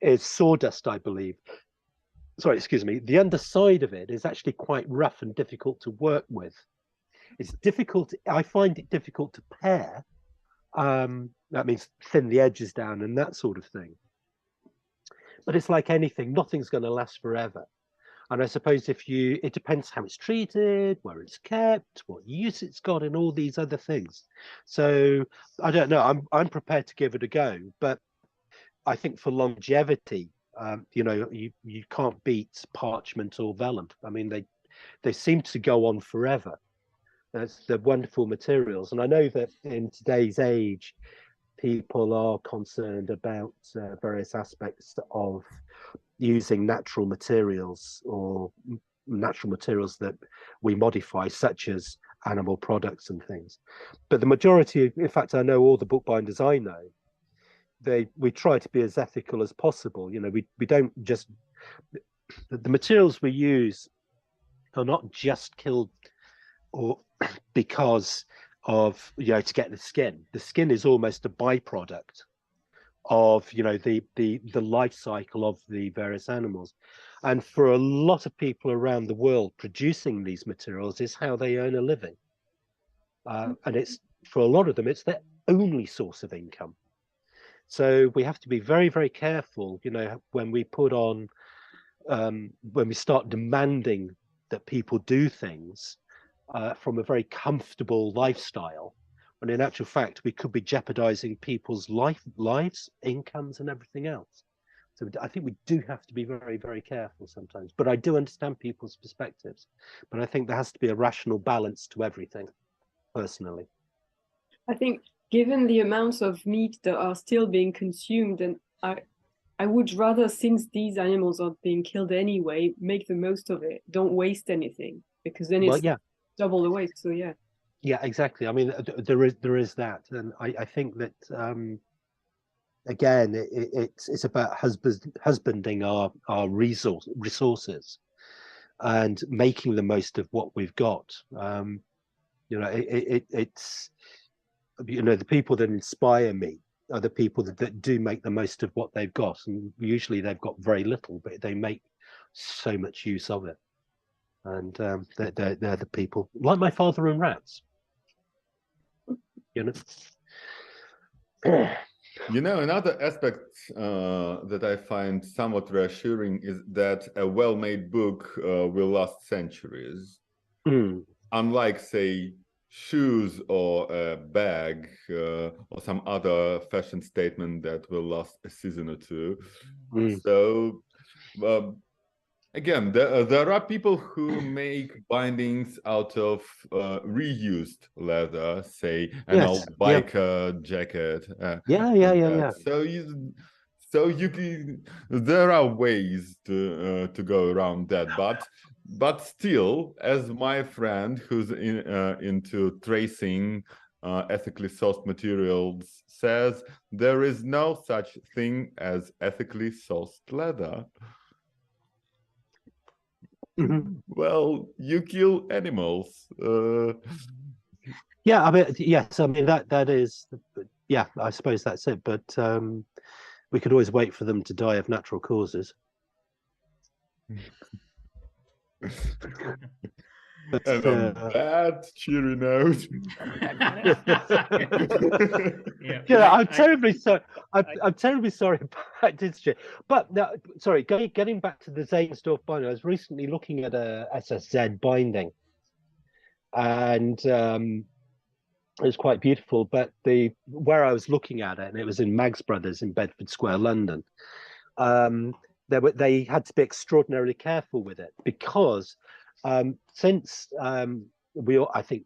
Speaker 4: is sawdust, I believe. Sorry, excuse me. The underside of it is actually quite rough and difficult to work with. It's difficult. I find it difficult to pare. That means thin the edges down and that sort of thing. But it's like anything, nothing's going to last forever. And I suppose it depends how it's treated, where it's kept, what use it's got, and all these other things. So I don't know. I'm prepared to give it a go, but I think for longevity, you can't beat parchment or vellum. I mean, they seem to go on forever. That's the wonderful materials. And I know that in today's age, people are concerned about various aspects of using natural materials or natural materials that we modify, such as animal products and things. But the majority, in fact, I know all the bookbinders I know, we try to be as ethical as possible. You know, we don't just, the materials we use are not just killed or because of, you know, to get the skin. The skin is almost a byproduct of, you know, the life cycle of the various animals. And for a lot of people around the world, producing these materials is how they earn a living. And it's, for a lot of them, it's their only source of income. So we have to be very, very careful, you know, when we put on, when we start demanding that people do things from a very comfortable lifestyle, when in actual fact we could be jeopardizing people's lives, incomes, and everything else. So I think we do have to be very, very careful sometimes. But I do understand people's perspectives. But I think there has to be a rational balance to everything, personally.
Speaker 3: I think given the amounts of meat that are still being consumed, and I would rather, since these animals are being killed anyway, make the most of it. Don't waste anything, because then it's double the waste. So yeah.
Speaker 4: Yeah, exactly. I mean, there is that, and I think that again, it's about husbanding our resources and making the most of what we've got. You know, it's, you know, the people that inspire me are the people that do make the most of what they've got, and usually they've got very little, but they make so much use of it. And they're the people like my father and rats. You know.
Speaker 2: You know, another aspect that I find somewhat reassuring is that a well-made book will last centuries. Unlike, say, shoes or a bag or some other fashion statement that will last a season or two. So again, there are people who make bindings out of reused leather, say an old biker jacket.
Speaker 4: Yeah.
Speaker 2: So you can, there are ways to go around that, but still, as my friend who's into tracing ethically sourced materials says, there is no such thing as ethically sourced leather. Well, you kill animals.
Speaker 4: Yeah, I mean, yes, I mean that is, yeah, I suppose that's it. But we could always wait for them to die of natural causes. But,
Speaker 2: and on that cheery note,
Speaker 4: yeah, I'm terribly sorry. I'm terribly sorry about this shit. But no, sorry, getting back to the Zanesdorf binding, I was recently looking at a SSZ binding, and it was quite beautiful. But where I was looking at it, and it was in Mags Brothers in Bedford Square, London. They had to be extraordinarily careful with it because since I think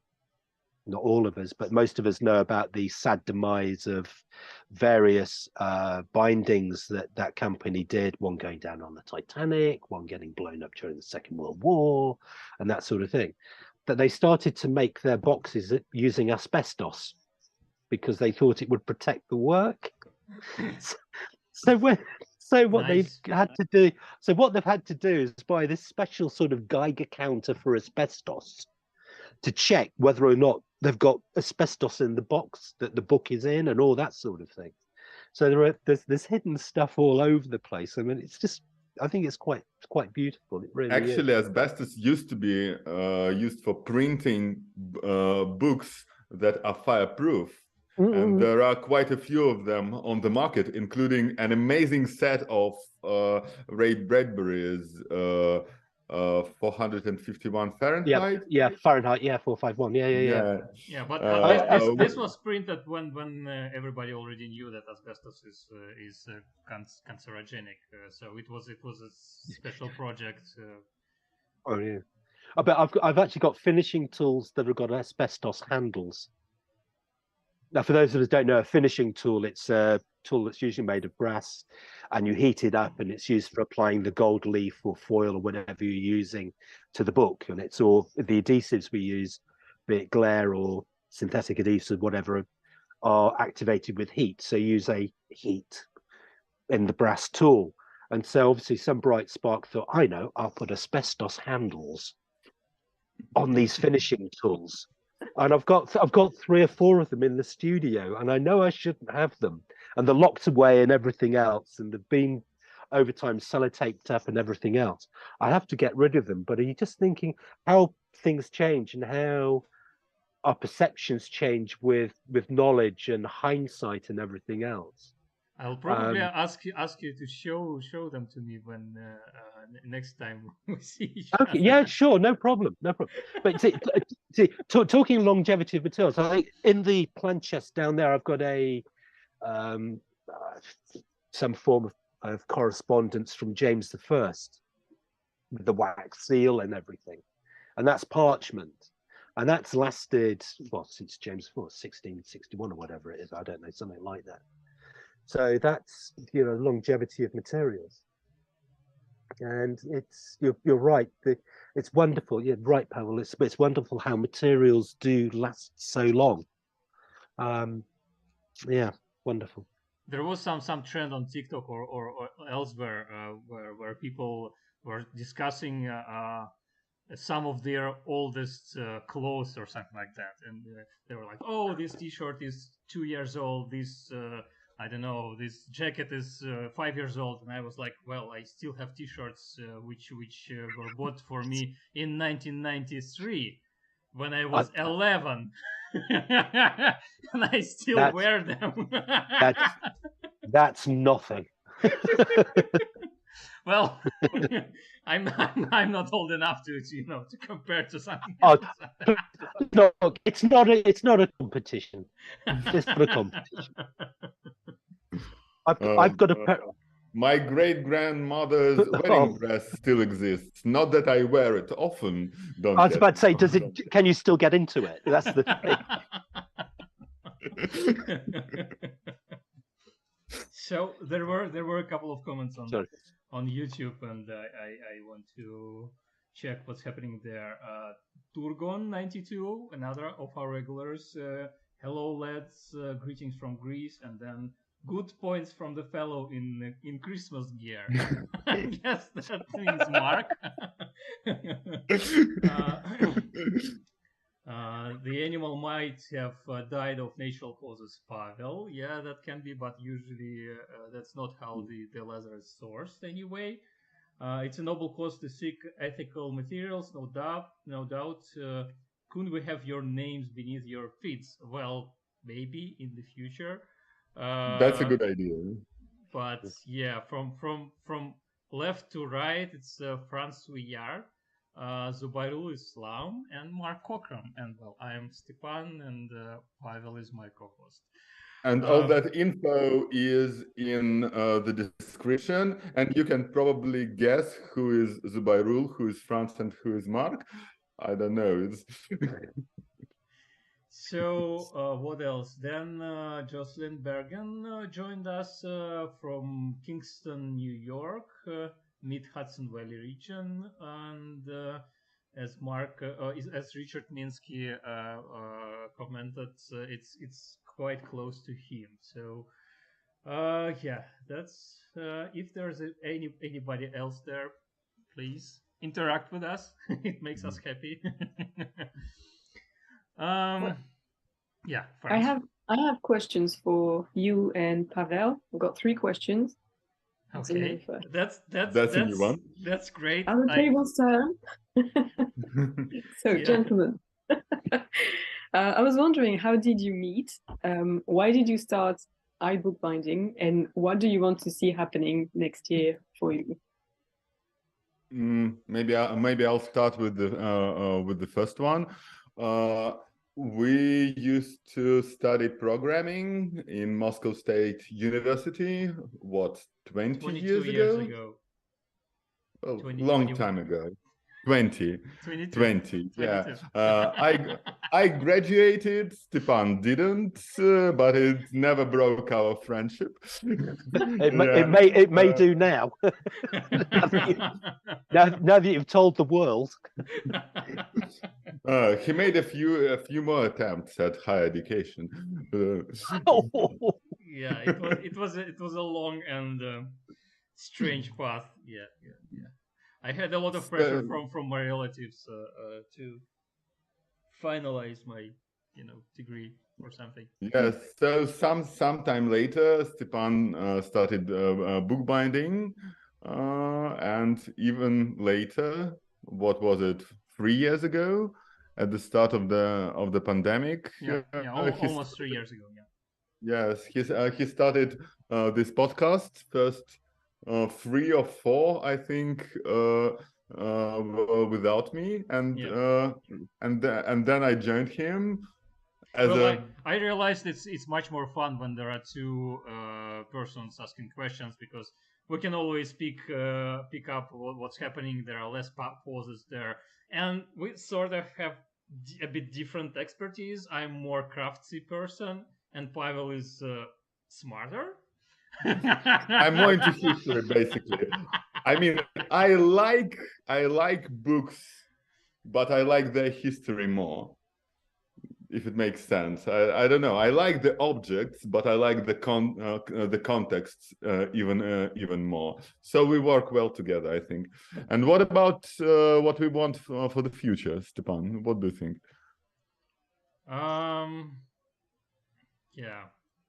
Speaker 4: not all of us, but most of us know about the sad demise of various bindings that company did, one going down on the Titanic, one getting blown up during the Second World War, and that sort of thing. That they started to make their boxes using asbestos because they thought it would protect the work. So what they've had to do is buy this special sort of Geiger counter for asbestos to check whether or not they've got asbestos in the box that the book is in and all that sort of thing. So there's hidden stuff all over the place. I mean, it's just, I think it's quite beautiful. It really
Speaker 2: actually
Speaker 4: is.
Speaker 2: Asbestos used to be used for printing books that are fireproof. And there are quite a few of them on the market, including an amazing set of Ray Bradbury's 451 Fahrenheit.
Speaker 4: Yeah, Fahrenheit. Yeah, 451. Yeah.
Speaker 1: Yeah, but this was printed when everybody already knew that asbestos is cancerogenic. So it was a special project.
Speaker 4: Oh yeah. But I've actually got finishing tools that have got asbestos handles. Now, for those of us who don't know, a finishing tool, it's a tool that's usually made of brass, and you heat it up, and it's used for applying the gold leaf or foil or whatever you're using to the book. And it's all the adhesives we use, be it glare or synthetic adhesives, whatever, are activated with heat. So you use a heat in the brass tool. And so obviously some bright spark thought, I know, I'll put asbestos handles on these finishing tools. And I've got 3 or 4 of them in the studio, and I know I shouldn't have them. And they're locked away and everything else, and they've been over time sellotaped up and everything else. I have to get rid of them. But are you just thinking how things change and how our perceptions change with knowledge and hindsight and everything else?
Speaker 1: I'll probably ask you to show them to me when next time we see each other.
Speaker 4: Okay, yeah, sure, no problem. But talking longevity of materials, I think in the plant chest down there, I've got a some form of correspondence from James I with the wax seal and everything, and that's parchment, and that's lasted since James IV, 1661 or whatever it is. I don't know, something like that. So that's longevity of materials. And it's you're right. It's wonderful. You're right, Pavel. It's wonderful how materials do last so long. Yeah, wonderful.
Speaker 1: There was some trend on TikTok or elsewhere where people were discussing some of their oldest clothes or something like that, and they were like, "Oh, this T-shirt is 2 years old. This I don't know, this jacket is 5 years old." And I was like, well, I still have T-shirts which were bought for me in 1993 when I was 11. And I still wear them.
Speaker 4: That's nothing.
Speaker 1: Well, I'm not old enough to compare to something
Speaker 4: else.
Speaker 1: No,
Speaker 4: it's not a competition. It's not a competition. I've got a
Speaker 2: my great-grandmother's wedding dress still exists. Not that I wear it often.
Speaker 4: I was about to say, can you still get into it? That's the
Speaker 1: thing. So there were a couple of comments on YouTube, and I want to check what's happening there. Turgon92, another of our regulars. Hello, lads. Greetings from Greece, and then good points from the fellow in Christmas gear. I guess that means Mark. The animal might have died of natural causes, Pavel. Yeah, that can be, but usually that's not how the leather is sourced anyway. It's a noble cause to seek ethical materials, no doubt. Couldn't we have your names beneath your feet? Well, maybe in the future.
Speaker 2: That's a good idea.
Speaker 1: But yeah, from left to right, it's Franz Huyard, Zubairul Islam, and Mark Cockram. And well, I am Stepan, and Pavel is my co-host.
Speaker 2: And all that info is in the description, and you can probably guess who is Zubairul, who is Franz, and who is Mark. I don't know.
Speaker 1: So what else? Then Jocelyn Bergen joined us from Kingston, New York, mid-Hudson Valley region, and as Richard Minsky commented, it's quite close to him. So yeah, that's if there's anybody else there, please interact with us. It makes us happy. Yeah,
Speaker 3: France. I have questions for you and Pavel. I've got 3 questions.
Speaker 1: Okay, that's
Speaker 2: a new one.
Speaker 1: That's great.
Speaker 3: On the table's turn. So, gentlemen, I was wondering, how did you meet? Why did you start iBookBinding, and what do you want to see happening next year for you?
Speaker 2: Maybe I'll start with the first one. We used to study programming in Moscow State University, 20 years ago? Well, long time ago. 20.
Speaker 1: 22.
Speaker 2: 20, yeah.
Speaker 1: 22.
Speaker 2: I graduated, Stepan didn't, but it never broke our friendship.
Speaker 4: It may do now. now that you've told the world.
Speaker 2: He made a few more attempts at higher education.
Speaker 1: Yeah, it was a long and strange path. Yeah. I had a lot of pressure from my relatives to finalize my degree or something.
Speaker 2: Yes, so sometime later, Stepan started bookbinding, and even later, what was it, 3 years ago, at the start of the pandemic?
Speaker 1: Almost 3 years ago. Yeah.
Speaker 2: Yes, he started this podcast first. 3 or 4, I think, without me, and then I joined him.
Speaker 1: I realized it's much more fun when there are two persons asking questions, because we can always pick up what's happening. There are less pauses there, and we sort of have a bit different expertise. I'm more craftsy person, and Pavel is smarter.
Speaker 2: I'm more into history, basically. I mean, I like books, but I like their history more, if it makes sense. I don't know. I like the objects, but I like the contexts even more. So we work well together, I think. And what about what we want for the future, Stepan? What do you think?
Speaker 1: Yeah,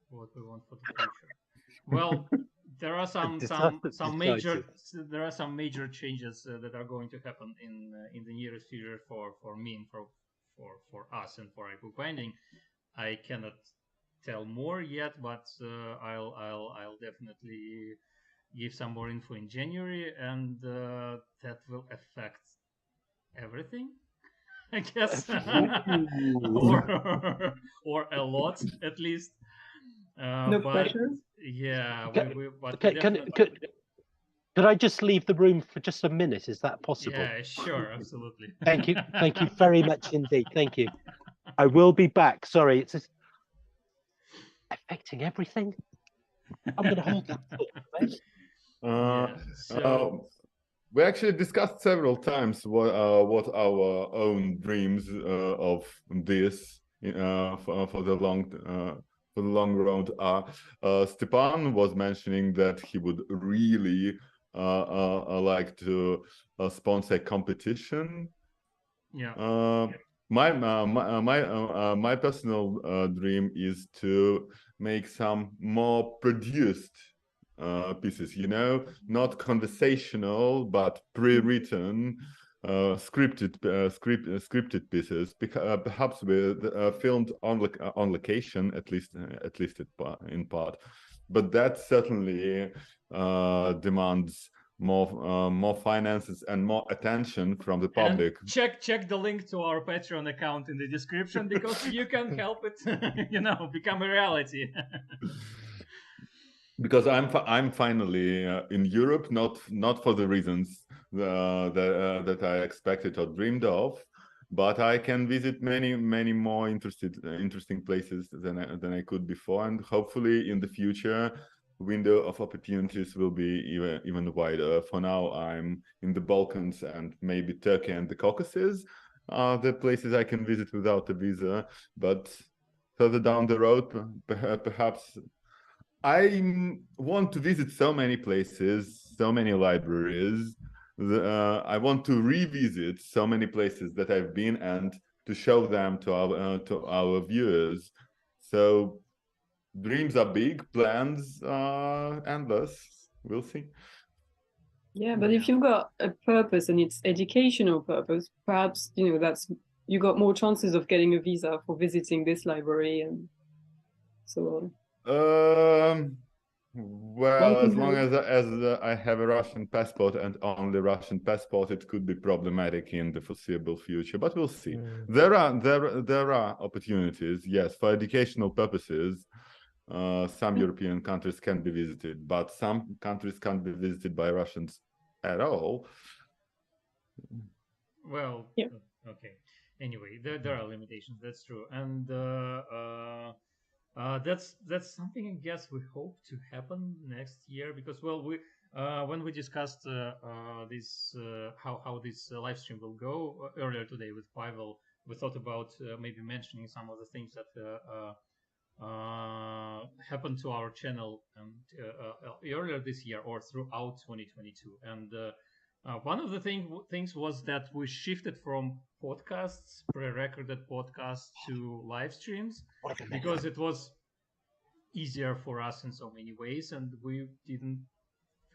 Speaker 1: what we want for the future. Well, there are some major changes that are going to happen in the nearest future for me and for us and for iBookBinding. I cannot tell more yet, but I'll definitely give some more info in January, and that will affect everything, I guess, or a lot at least.
Speaker 3: No pressure.
Speaker 1: Yeah,
Speaker 4: could I just leave the room for just a minute? Is that possible?
Speaker 1: Yeah, sure, absolutely.
Speaker 4: Thank you very much indeed. Thank you. I will be back. Sorry, it's just affecting everything. I'm going to hold that.
Speaker 2: We actually discussed several times what our own dreams of this for the long road are. Stepan was mentioning that he would really like to sponsor a competition.
Speaker 1: Yeah.
Speaker 2: My personal dream is to make some more produced pieces, not conversational but pre-written, scripted pieces, perhaps with filmed on location, at least in part. But that certainly demands more finances and more attention from the public.
Speaker 1: And check the link to our Patreon account in the description, because you can help it become a reality.
Speaker 2: Because I'm finally in Europe, not for the reasons that I expected or dreamed of, but I can visit many more interesting places than I could before, and hopefully in the future window of opportunities will be even wider. For now, I'm in the Balkans and maybe Turkey and the Caucasus are the places I can visit without a visa, but further down the road, perhaps. I want to visit so many places, so many libraries. I want to revisit so many places that I've been and to show them to our viewers. So dreams are big, plans are endless. We'll see.
Speaker 3: Yeah, but if you've got a purpose and it's educational purpose, perhaps that's you got more chances of getting a visa for visiting this library and so on.
Speaker 2: Well, as long as I have a Russian passport and only Russian passport, it could be problematic in the foreseeable future, but we'll see. There are opportunities, yes, for educational purposes. Some European countries can be visited, but some countries can't be visited by Russians at all.
Speaker 1: Well,
Speaker 3: Yeah.
Speaker 1: okay. Anyway, there are limitations. That's true, and that's something I guess we hope to happen next year because well we when we discussed this how this live stream will go earlier today with Pavel, we thought about maybe mentioning some of the things that happened to our channel earlier this year or throughout 2022. And one of the things was that we shifted from podcasts, pre-recorded podcasts, to live streams because it was easier for us in so many ways, and we didn't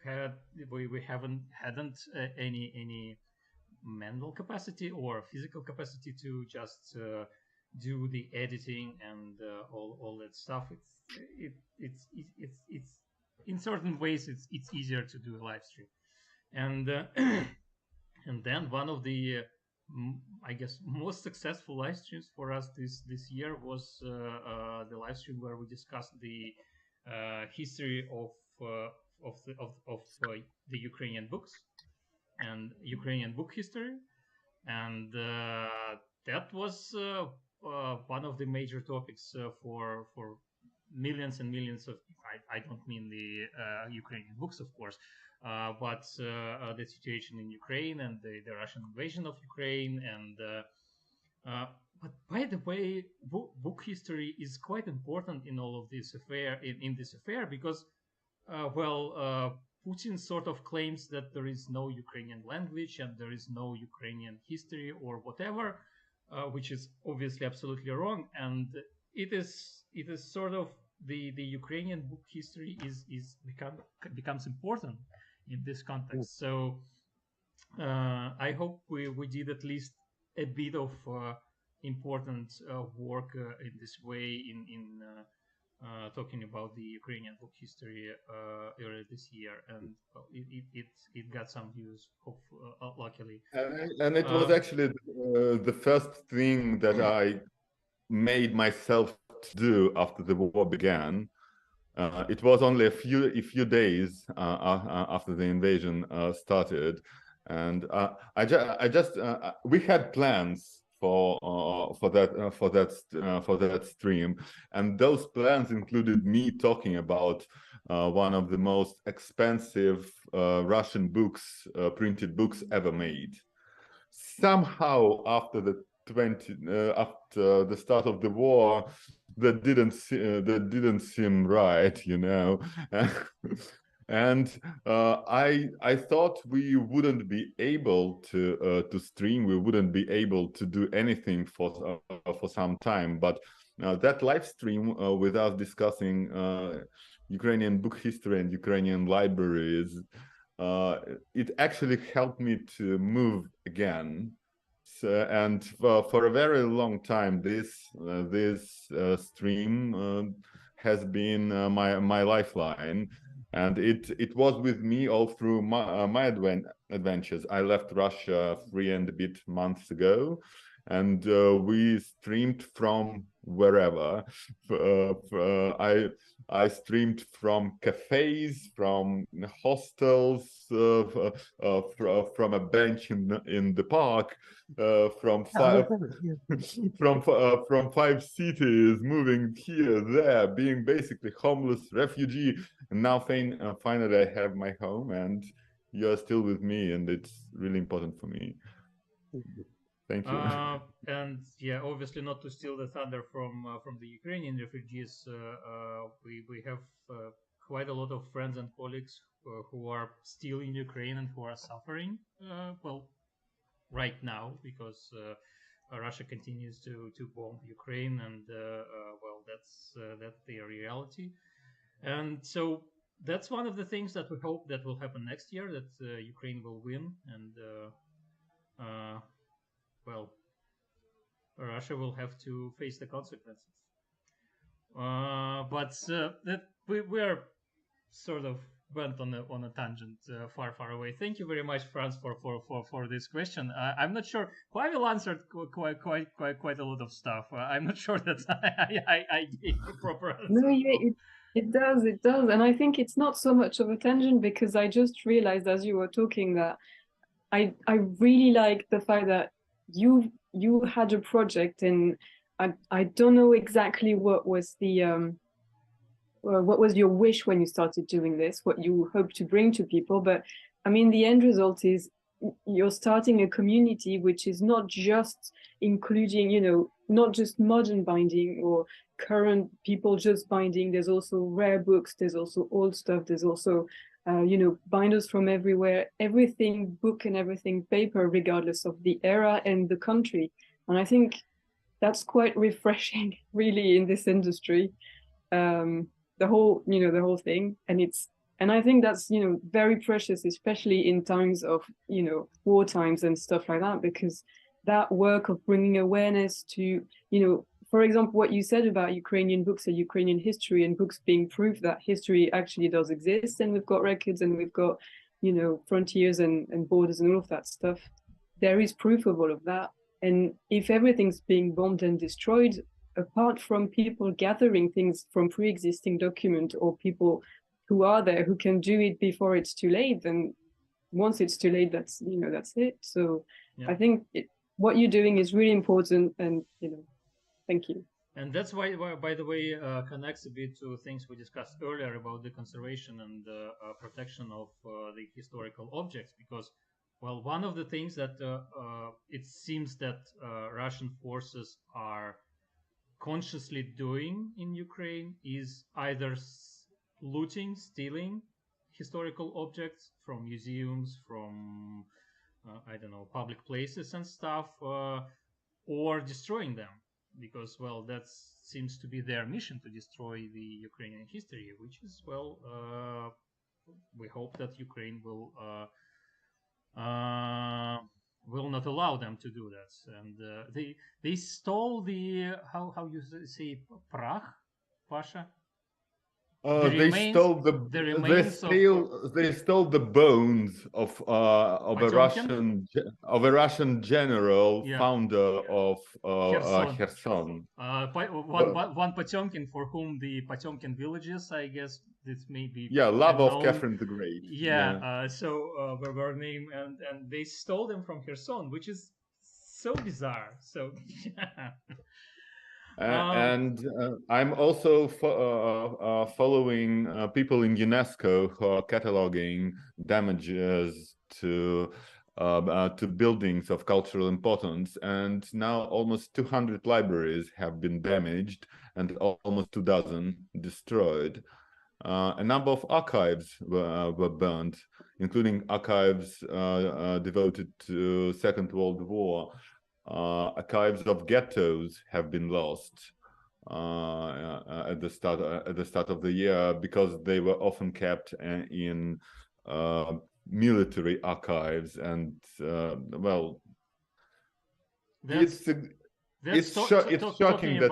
Speaker 1: had we haven't hadn't any mental capacity or physical capacity to just do the editing and all that stuff. It's in certain ways it's easier to do a live stream, and and then one of the I guess most successful live streams for us this year was the live stream where we discussed the history of the Ukrainian books and Ukrainian book history, and that was one of the major topics for millions and millions of. I don't mean the Ukrainian books, of course, but the situation in Ukraine and the Russian invasion of Ukraine. And but by the way, book history is quite important in all of this affair. In this affair, because Putin sort of claims that there is no Ukrainian language and there is no Ukrainian history or whatever, which is obviously absolutely wrong. And it is sort of the Ukrainian book history becomes important in this context. So I hope we did at least a bit of important work in this way in talking about the Ukrainian book history earlier this year, and it got some views, luckily.
Speaker 2: And it was actually the first thing that I made myself do after the war began. It was only a few days after the invasion started, and we had plans for that stream, and those plans included me talking about one of the most expensive Russian books, printed books ever made. Somehow after the start of the war, that didn't seem right, you know. And I thought we wouldn't be able to stream, we wouldn't be able to do anything for some time. But that live stream with us discussing Ukrainian book history and Ukrainian libraries, it actually helped me to move again. So, and for a very long time, this stream has been my lifeline. And it was with me all through my adventures. I left Russia 3 and a bit months ago, and we streamed from wherever. I streamed from cafes, from hostels, from a bench in the park, from 5 cities, moving here, there, being basically homeless refugee. And now finally I have my home, and you're still with me, and it's really important for me. Thank you.
Speaker 1: And yeah, obviously not to steal the thunder from the Ukrainian refugees, we have quite a lot of friends and colleagues who are still in Ukraine and who are suffering right now because Russia continues to bomb Ukraine, and that's their reality. And so that's one of the things that we hope that will happen next year, that Ukraine will win, and Russia will have to face the consequences. But that we are sort of went on a tangent far away. Thank you very much, Franz, for this question. I'm not sure. Pavel answered quite a lot of stuff. I'm not sure that I gave a proper answer.
Speaker 3: No, yeah, it does, and I think it's not so much of a tangent because I just realized as you were talking that I really like the fact that you had a project, and I don't know exactly what was your wish when you started doing this, what you hope to bring to people, but I mean the end result is you're starting a community which is not just including, you know, not just modern binding or current people just binding. There's also rare books, there's also old stuff, there's also you know, binders from everywhere, everything book and everything paper, regardless of the era and the country. And I think that's quite refreshing, really, in this industry. The whole, you know, the whole thing, and I think that's, you know, very precious, especially in times of, you know, war times and stuff like that, because that work of bringing awareness to, you know, for example, what you said about Ukrainian books and Ukrainian history and books being proof that history actually does exist, and we've got records and we've got, you know, frontiers and borders and all of that stuff. There is proof of all of that. And if everything's being bombed and destroyed, apart from people gathering things from pre-existing document or people who are there who can do it before it's too late, then once it's too late, that's, you know, that's it. So yeah. I think what you're doing is really important, and, you know, thank you.
Speaker 1: And that's why by the way, connects a bit to things we discussed earlier about the conservation and protection of the historical objects, because, well, one of the things that it seems that Russian forces are consciously doing in Ukraine is either looting, stealing historical objects from museums, from I don't know, public places and stuff, or destroying them, because, well, that seems to be their mission, to destroy the Ukrainian history, which is, well, we hope that Ukraine will not allow them to do that. And they stole the how you say prach, Pasha?
Speaker 2: They stole the bones of a Russian general, yeah, founder of Kherson.
Speaker 1: One Potemkin, for whom the Potemkin villages, I guess this may be,
Speaker 2: yeah, love of Catherine the Great.
Speaker 1: Yeah, were named, and they stole them from Kherson, which is so bizarre. So
Speaker 2: and I'm also following people in UNESCO who are cataloging damages to buildings of cultural importance, and now almost 200 libraries have been damaged and almost 24 destroyed. A number of archives were burned, including archives devoted to Second World War. Archives of ghettos have been lost at the start of the year, because they were often kept in military archives, and well, it's shocking that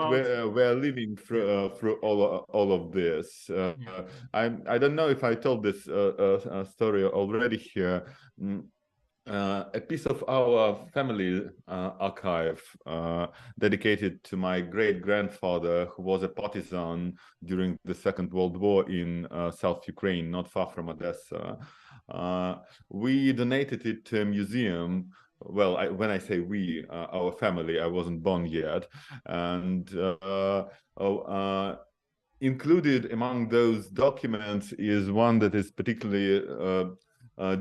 Speaker 2: we're living through all of this. I don't know if I told this story already here. A piece of our family archive dedicated to my great-grandfather, who was a partisan during the Second World War in South Ukraine, not far from Odessa. We donated it to a museum. Well, when I say we, our family, I wasn't born yet. And included among those documents is one that is particularly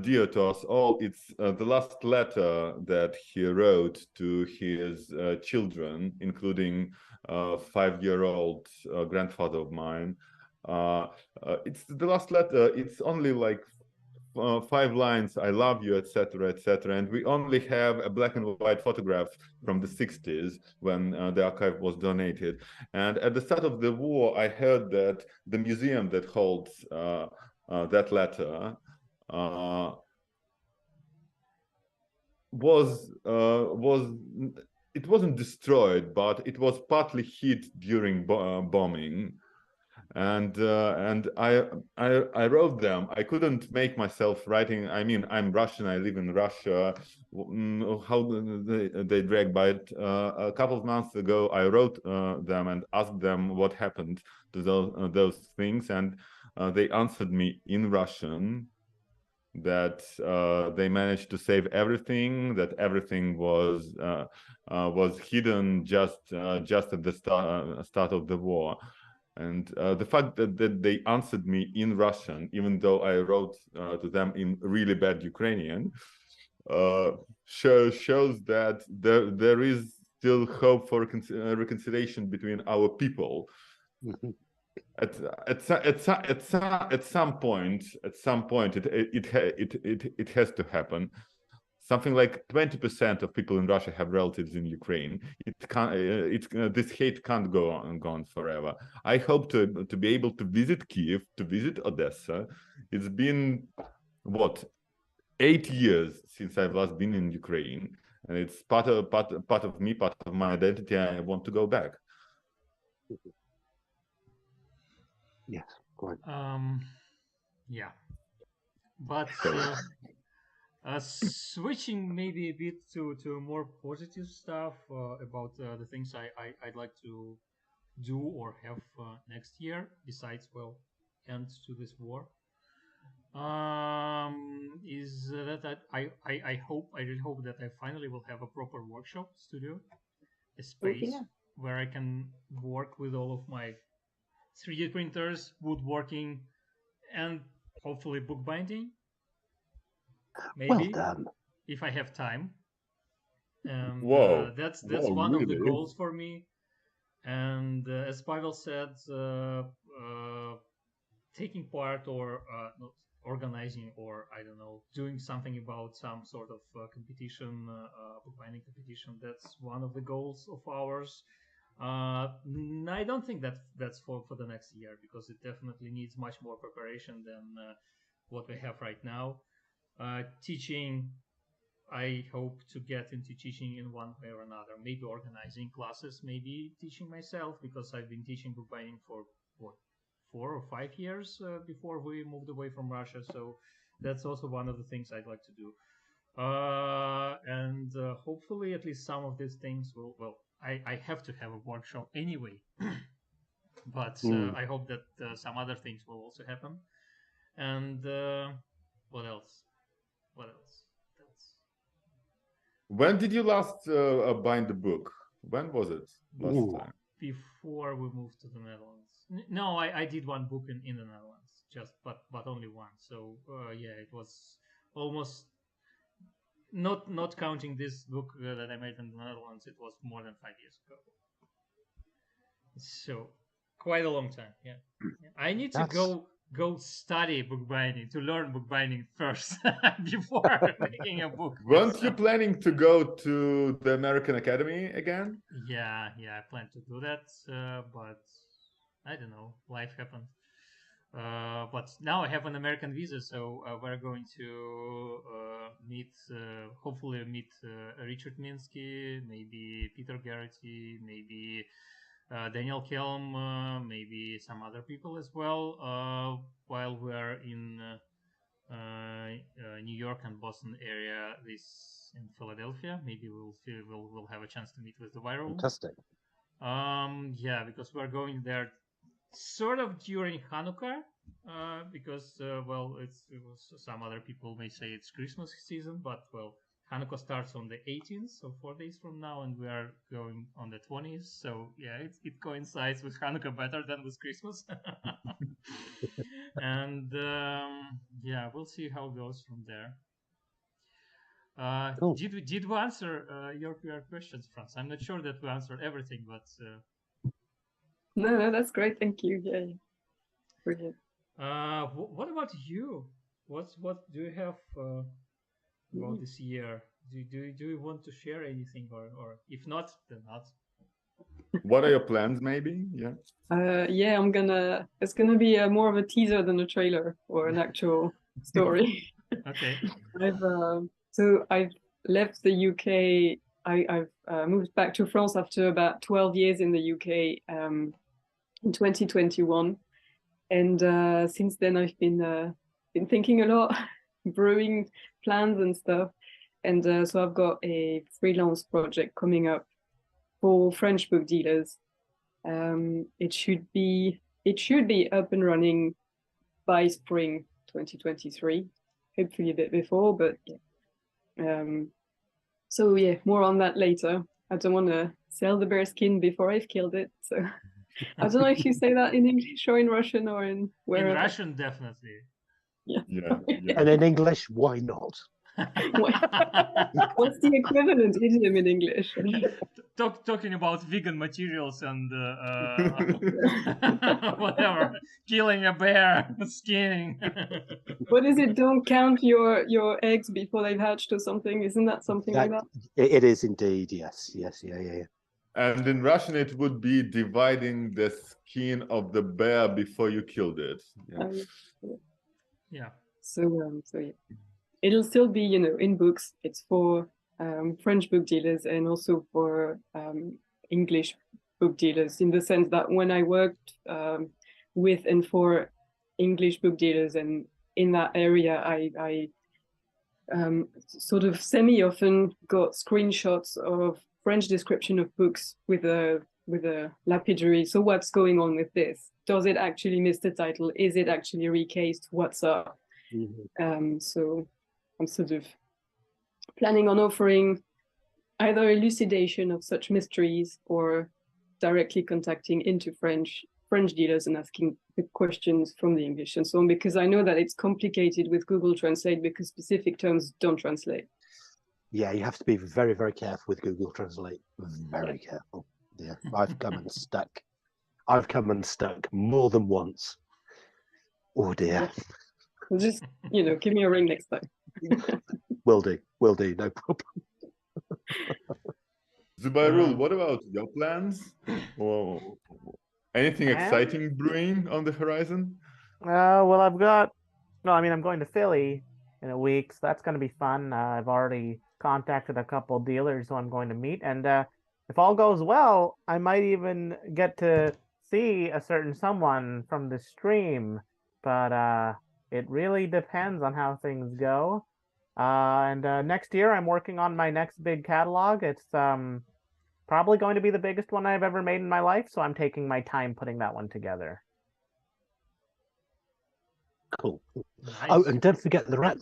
Speaker 2: dear to us all. It's the last letter that he wrote to his children, including a 5-year-old grandfather of mine. It's the last letter. It's only like 5 lines: "I love you," etc., etc. And we only have a black and white photograph from the 60s when the archive was donated. And at the start of the war, I heard that the museum that holds that letter it wasn't destroyed, but it was partly hit during bombing, and I wrote them. I couldn't make myself writing. I mean, I'm Russian, I live in Russia. How they drag by it. A couple of months ago, I wrote them and asked them what happened to those things, and they answered me in Russian. that they managed to save everything, that everything was hidden just at the start of the war. And the fact that they answered me in Russian, even though I wrote to them in really bad Ukrainian, shows that there is still hope for reconciliation between our people. At some point, it has to happen. Something like 20% of people in Russia have relatives in Ukraine. This hate can't go on forever. I hope to be able to visit Kiev, to visit Odessa. It's been what, 8 years since I've last been in Ukraine, and it's part of me, part of my identity. I want to go back.
Speaker 4: Yes, quite.
Speaker 1: Yeah, but switching maybe a bit to more positive stuff about the things I'd like to do or have next year, besides, well, end to this war, is that I really hope that I finally will have a proper workshop studio, a space where I can work with all of my 3D printers, woodworking, and hopefully bookbinding. Maybe,
Speaker 4: well done.
Speaker 1: if I have time. And
Speaker 2: Whoa.
Speaker 1: That's
Speaker 2: Whoa,
Speaker 1: one of the
Speaker 2: really?
Speaker 1: goals for me. And as Pavel said, taking part or not organizing, or I don't know, doing something about some sort of competition, bookbinding competition, that's one of the goals of ours. I don't think that's for the next year, because it definitely needs much more preparation than what we have right now. Teaching, I hope to get into teaching in one way or another. Maybe organizing classes, maybe teaching myself, because I've been teaching bookbinding for what, 4 or 5 years before we moved away from Russia. So that's also one of the things I'd like to do. And hopefully at least some of these things will, well, I have to have a workshop anyway. But I hope that some other things will also happen. And what else?
Speaker 2: When did you last bind the book? When was it last time?
Speaker 1: Before we moved to the Netherlands. No, I did one book in the Netherlands, but only one. So yeah, it was almost not counting this book that I made in the Netherlands. It was more than 5 years ago. So quite a long time. Yeah, I need to go study bookbinding, to learn bookbinding first before making a book.
Speaker 2: Weren't you planning to go to the American Academy again?
Speaker 1: Yeah, I plan to do that, but I don't know, life happened. But now I have an American visa, so we're going to hopefully meet Richard Minsky, maybe Peter Garrity, maybe Daniel Kelm, maybe some other people as well, while we're in New York and Boston area, in Philadelphia. Maybe we'll have a chance to meet with Zubairul.
Speaker 4: Fantastic.
Speaker 1: Yeah, because we're going there sort of during Hanukkah, because well, some other people may say it's Christmas season, but well, Hanukkah starts on the 18th, so 4 days from now, and we are going on the 20th. So yeah, it coincides with Hanukkah better than with Christmas. And yeah, we'll see how it goes from there.
Speaker 4: Cool.
Speaker 1: Did we answer your questions, Franz? I'm not sure that we answered everything, but
Speaker 3: no, that's great. Thank you. Yeah, brilliant.
Speaker 1: What about you? What do you have about this year? Do you want to share anything, or if not, then not?
Speaker 2: What are your plans? Maybe, yeah.
Speaker 3: Yeah, it's gonna be more of a teaser than a trailer or an actual story.
Speaker 1: Okay.
Speaker 3: I've left the UK. I've moved back to France after about 12 years in the UK in 2021, and since then I've been thinking a lot, brewing plans and stuff, and so I've got a freelance project coming up for French book dealers. It should be up and running by spring 2023. hopefully a bit before, but so yeah, more on that later. I don't want to sell the bear skin before I've killed it. So I don't know if you say that in English or in Russian or in wherever.
Speaker 1: In Russian, definitely.
Speaker 3: Yeah.
Speaker 4: And in English, why not?
Speaker 3: What's the equivalent idiom in English?
Speaker 1: Talking about vegan materials and whatever, killing a bear, skinning.
Speaker 3: What is it? Don't count your eggs before they've hatched or something. Isn't that something like that?
Speaker 4: It is indeed. Yes. Yeah.
Speaker 2: And in Russian, it would be dividing the skin of the bear before you killed it.
Speaker 1: Yeah.
Speaker 3: So yeah, it'll still be, you know, in books. It's for French book dealers and also for English book dealers, in the sense that when I worked with and for English book dealers and in that area, I sort of semi-often got screenshots of French description of books with a lapidary. So what's going on with this? Does it actually miss the title? Is it actually recased? What's up? So I'm sort of planning on offering either elucidation of such mysteries or directly contacting into French dealers and asking the questions from the English and so on, because I know that it's complicated with Google Translate because specific terms don't translate.
Speaker 4: Yeah, you have to be very, very careful with Google Translate. Very careful. Yeah, I've come unstuck more than once. Oh dear.
Speaker 3: Well, just, you know, give me a ring next time.
Speaker 4: Will do, no problem.
Speaker 2: Zubairul, what about your plans? Or anything exciting brewing on the horizon?
Speaker 5: Well, I'm going to Philly in a week, so that's going to be fun. I've already contacted a couple dealers who I'm going to meet, and if all goes well, I might even get to see a certain someone from the stream, but it really depends on how things go. And next year, I'm working on my next big catalog. It's probably going to be the biggest one I've ever made in my life, so I'm taking my time putting that one together.
Speaker 4: Cool.
Speaker 1: Nice.
Speaker 4: Oh, and don't forget the rat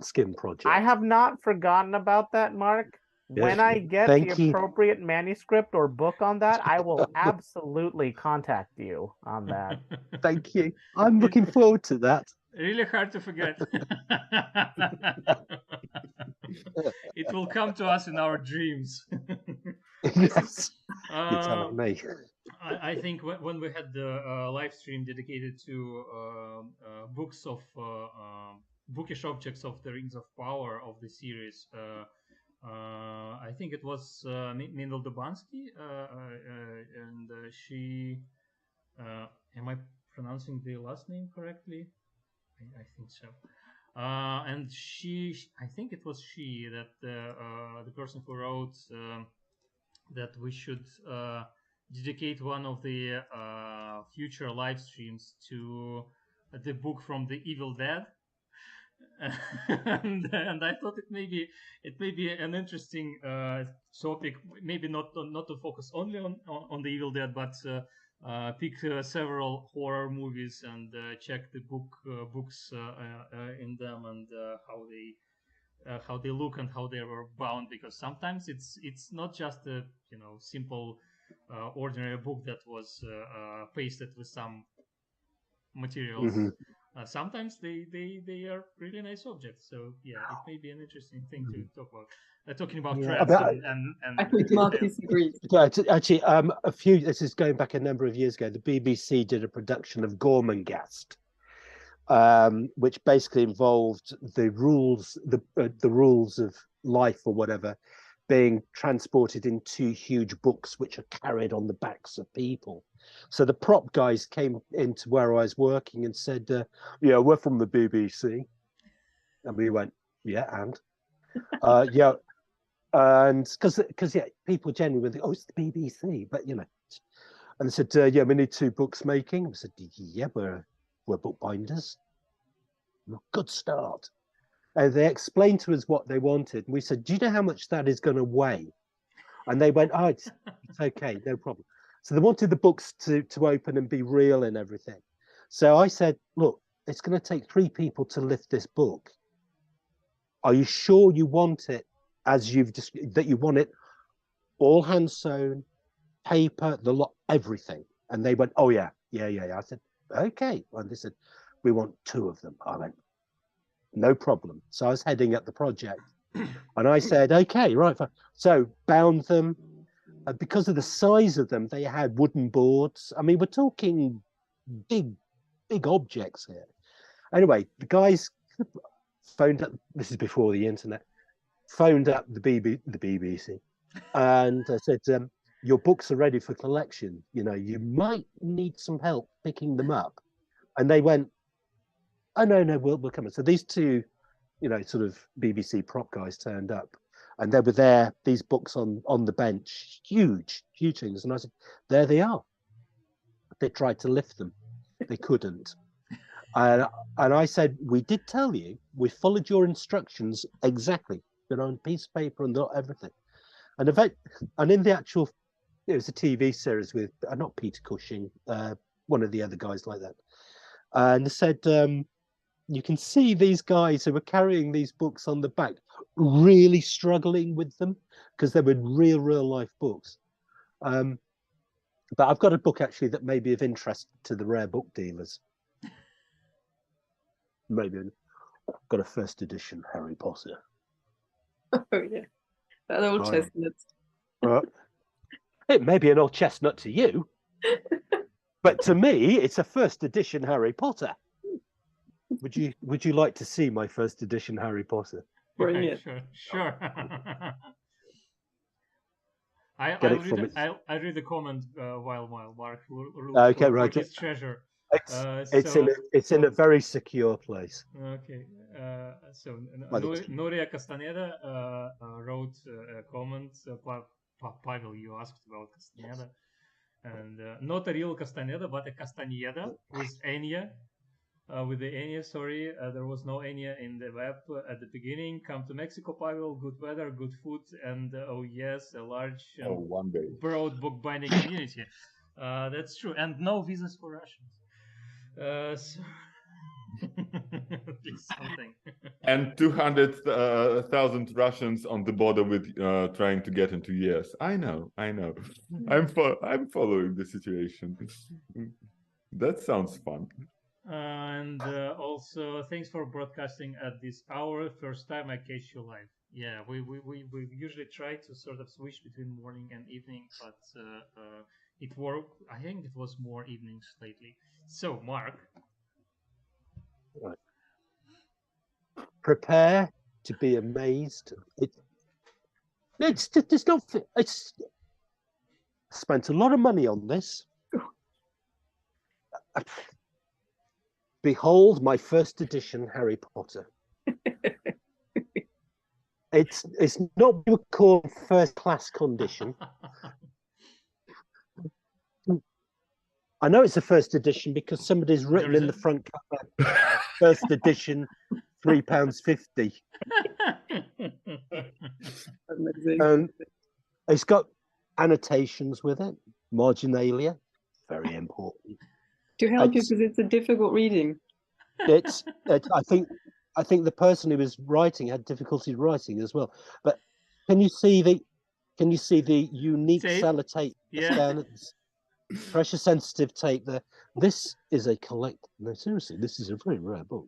Speaker 4: skin project.
Speaker 5: I have not forgotten about that, Mark.
Speaker 4: Yes.
Speaker 5: When I get the appropriate manuscript or book on that, I will absolutely contact you on that.
Speaker 4: Thank you. I'm looking forward to that.
Speaker 1: Really hard to forget. It will come to us in our dreams.
Speaker 4: Yes. You're telling me.
Speaker 1: I think when we had the live stream dedicated to books of bookish objects of the Rings of Power of the series, I think it was Mindel Dubansky, and she, am I pronouncing the last name correctly? I think so. And she, I think it was she that the person who wrote that we should dedicate one of the future live streams to the book from the Evil Dead. and I thought it may be an interesting topic, maybe not to focus only on the Evil Dead, but pick several horror movies and check the books in them and how they look and how they were bound, because sometimes it's not just a simple ordinary book that was pasted with some materials.
Speaker 3: Mm-hmm.
Speaker 1: Sometimes they are really nice objects, so yeah, it may be an interesting thing to talk about. Talking about trends and
Speaker 3: I think Mark disagrees.
Speaker 4: Yeah, actually, this is going back a number of years ago. The BBC did a production of Gormenghast, which basically involved the rules of life or whatever being transported in two huge books which are carried on the backs of people. So the prop guys came into where I was working and said, yeah, we're from the BBC. And we went, yeah, and? Yeah, and because yeah, people genuinely think, oh, it's the BBC, but and they said, yeah, we need 2 books making. We said, yeah, we're bookbinders. Good start. And they explained to us what they wanted, and we said, do you know how much that is going to weigh? And they went, oh, it's okay, no problem. So they wanted the books to open and be real and everything. So I said, look, it's going to take 3 people to lift this book. Are you sure you want it as you've just, that you want it all hand sewn, paper, the lot, everything? And they went, oh yeah. I said, okay. And they said, we want 2 of them. I went, no problem. So I was heading up the project, and I said, okay, right. So bound them. Because of the size of them, they had wooden boards. I mean, we're talking big objects here. Anyway, the guys phoned up. This is before the internet. Phoned up the BBC, and said, "Your books are ready for collection. You know, you might need some help picking them up." And they went, "Oh no, we'll come in." So these 2, you know, sort of BBC prop guys turned up, and they were there. These books on the bench, huge things. And I said, "There they are." They tried to lift them, they couldn't. And I said, "We did tell you. We followed your instructions exactly. You know, on piece of paper and everything." And in the actual, it was a TV series with not Peter Cushing, one of the other guys like that. And they said, you can see these guys who were carrying these books on the back really struggling with them because they were real life books. But I've got a book actually that may be of interest to the rare book dealers. Maybe I've got a first edition Harry Potter.
Speaker 3: Oh yeah, that old chestnut.
Speaker 4: It may be an old chestnut to you, but to me, it's a first edition Harry Potter. Would you like to see my first edition Harry Potter?
Speaker 3: Brilliant.
Speaker 1: Sure. I read the comment while Mark looks for his treasure.
Speaker 4: It's in a very secure place.
Speaker 1: Okay. So Noria Castaneda wrote a comment. Pavel, you asked about Castaneda, and not a real Castaneda, but a Castaneda with Enya. With the Enya, sorry, there was no Enya in the web at the beginning. Come to Mexico, Pavel. Good weather, good food, and oh yes, a large
Speaker 2: one day.
Speaker 1: broad bookbinding community. That's true, and no visas for Russians. Something.
Speaker 2: And 200,000 Russians on the border with trying to get into US. I know. I'm following the situation. That sounds fun.
Speaker 1: And also, thanks for broadcasting at this hour. First time I catch you live. Yeah, we usually try to sort of switch between morning and evening, but it worked. I think it was more evenings lately. So, Mark.
Speaker 4: Right. Prepare to be amazed. It's not. It's spent a lot of money on this. Behold my first edition Harry Potter. It's not what we would call first class condition. I know it's a first edition because somebody's written in the front cover, first edition, £3.50. And it's got annotations with it, marginalia, very important.
Speaker 3: To help you because it's a difficult reading.
Speaker 4: I think the person who was writing had difficulty writing as well. But can you see the unique sellotape?
Speaker 1: Yeah.
Speaker 4: Pressure sensitive tape there. This is a no, seriously, this is a very rare book.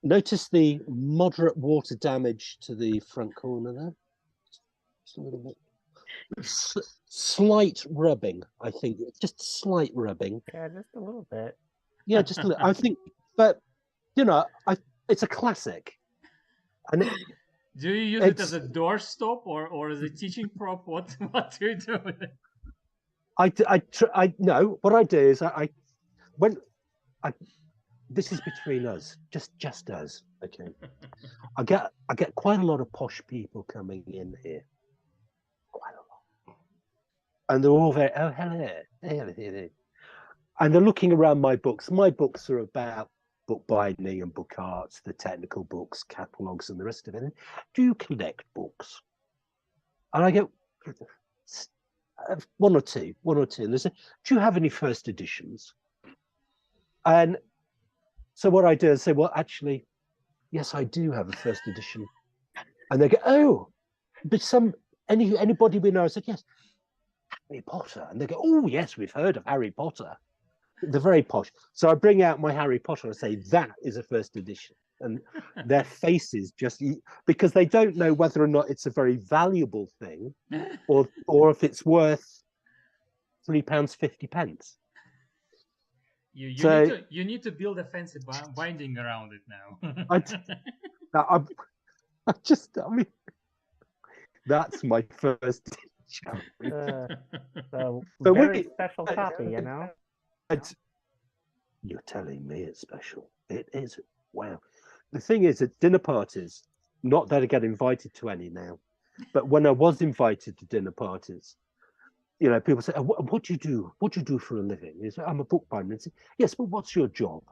Speaker 4: Notice the moderate water damage to the front corner there. Just a little bit. Slight rubbing, I think. Just slight rubbing.
Speaker 5: Yeah, just a little bit.
Speaker 4: Yeah, just a little. I think, but you know, it's a classic. And
Speaker 1: do you use it as a doorstop or as a teaching prop? What do you do with it?
Speaker 4: No. What I do is this is between us, just us. Okay. I get quite a lot of posh people coming in here. Quite a lot. And they're all very, oh, hello. And they're looking around my books. My books are about bookbinding and book arts, the technical books, catalogues, and the rest of it. Do you collect books? And I go, one or two. And they say, do you have any first editions? And So what I do is say, well, actually, yes, I do have a first edition. And they go, oh, but anybody we know? I said, yes, Harry Potter. And they go, oh, yes, we've heard of Harry Potter. They're very posh. So I bring out my Harry Potter and say, that is a first edition. And their faces just, because they don't know whether or not it's a very valuable thing or if it's worth £3.50.
Speaker 1: You need to build a fancy binding around it now.
Speaker 4: I mean, that's my first edition.
Speaker 5: So
Speaker 4: But
Speaker 5: very special copy, you know.
Speaker 4: You're telling me it's special. It is. Wow. The thing is, at dinner parties, not that I get invited to any now, but when I was invited to dinner parties, you know, people say, oh, what do you do? What do you do for a living? You say, I'm a bookbinder. And say, yes, but what's your job?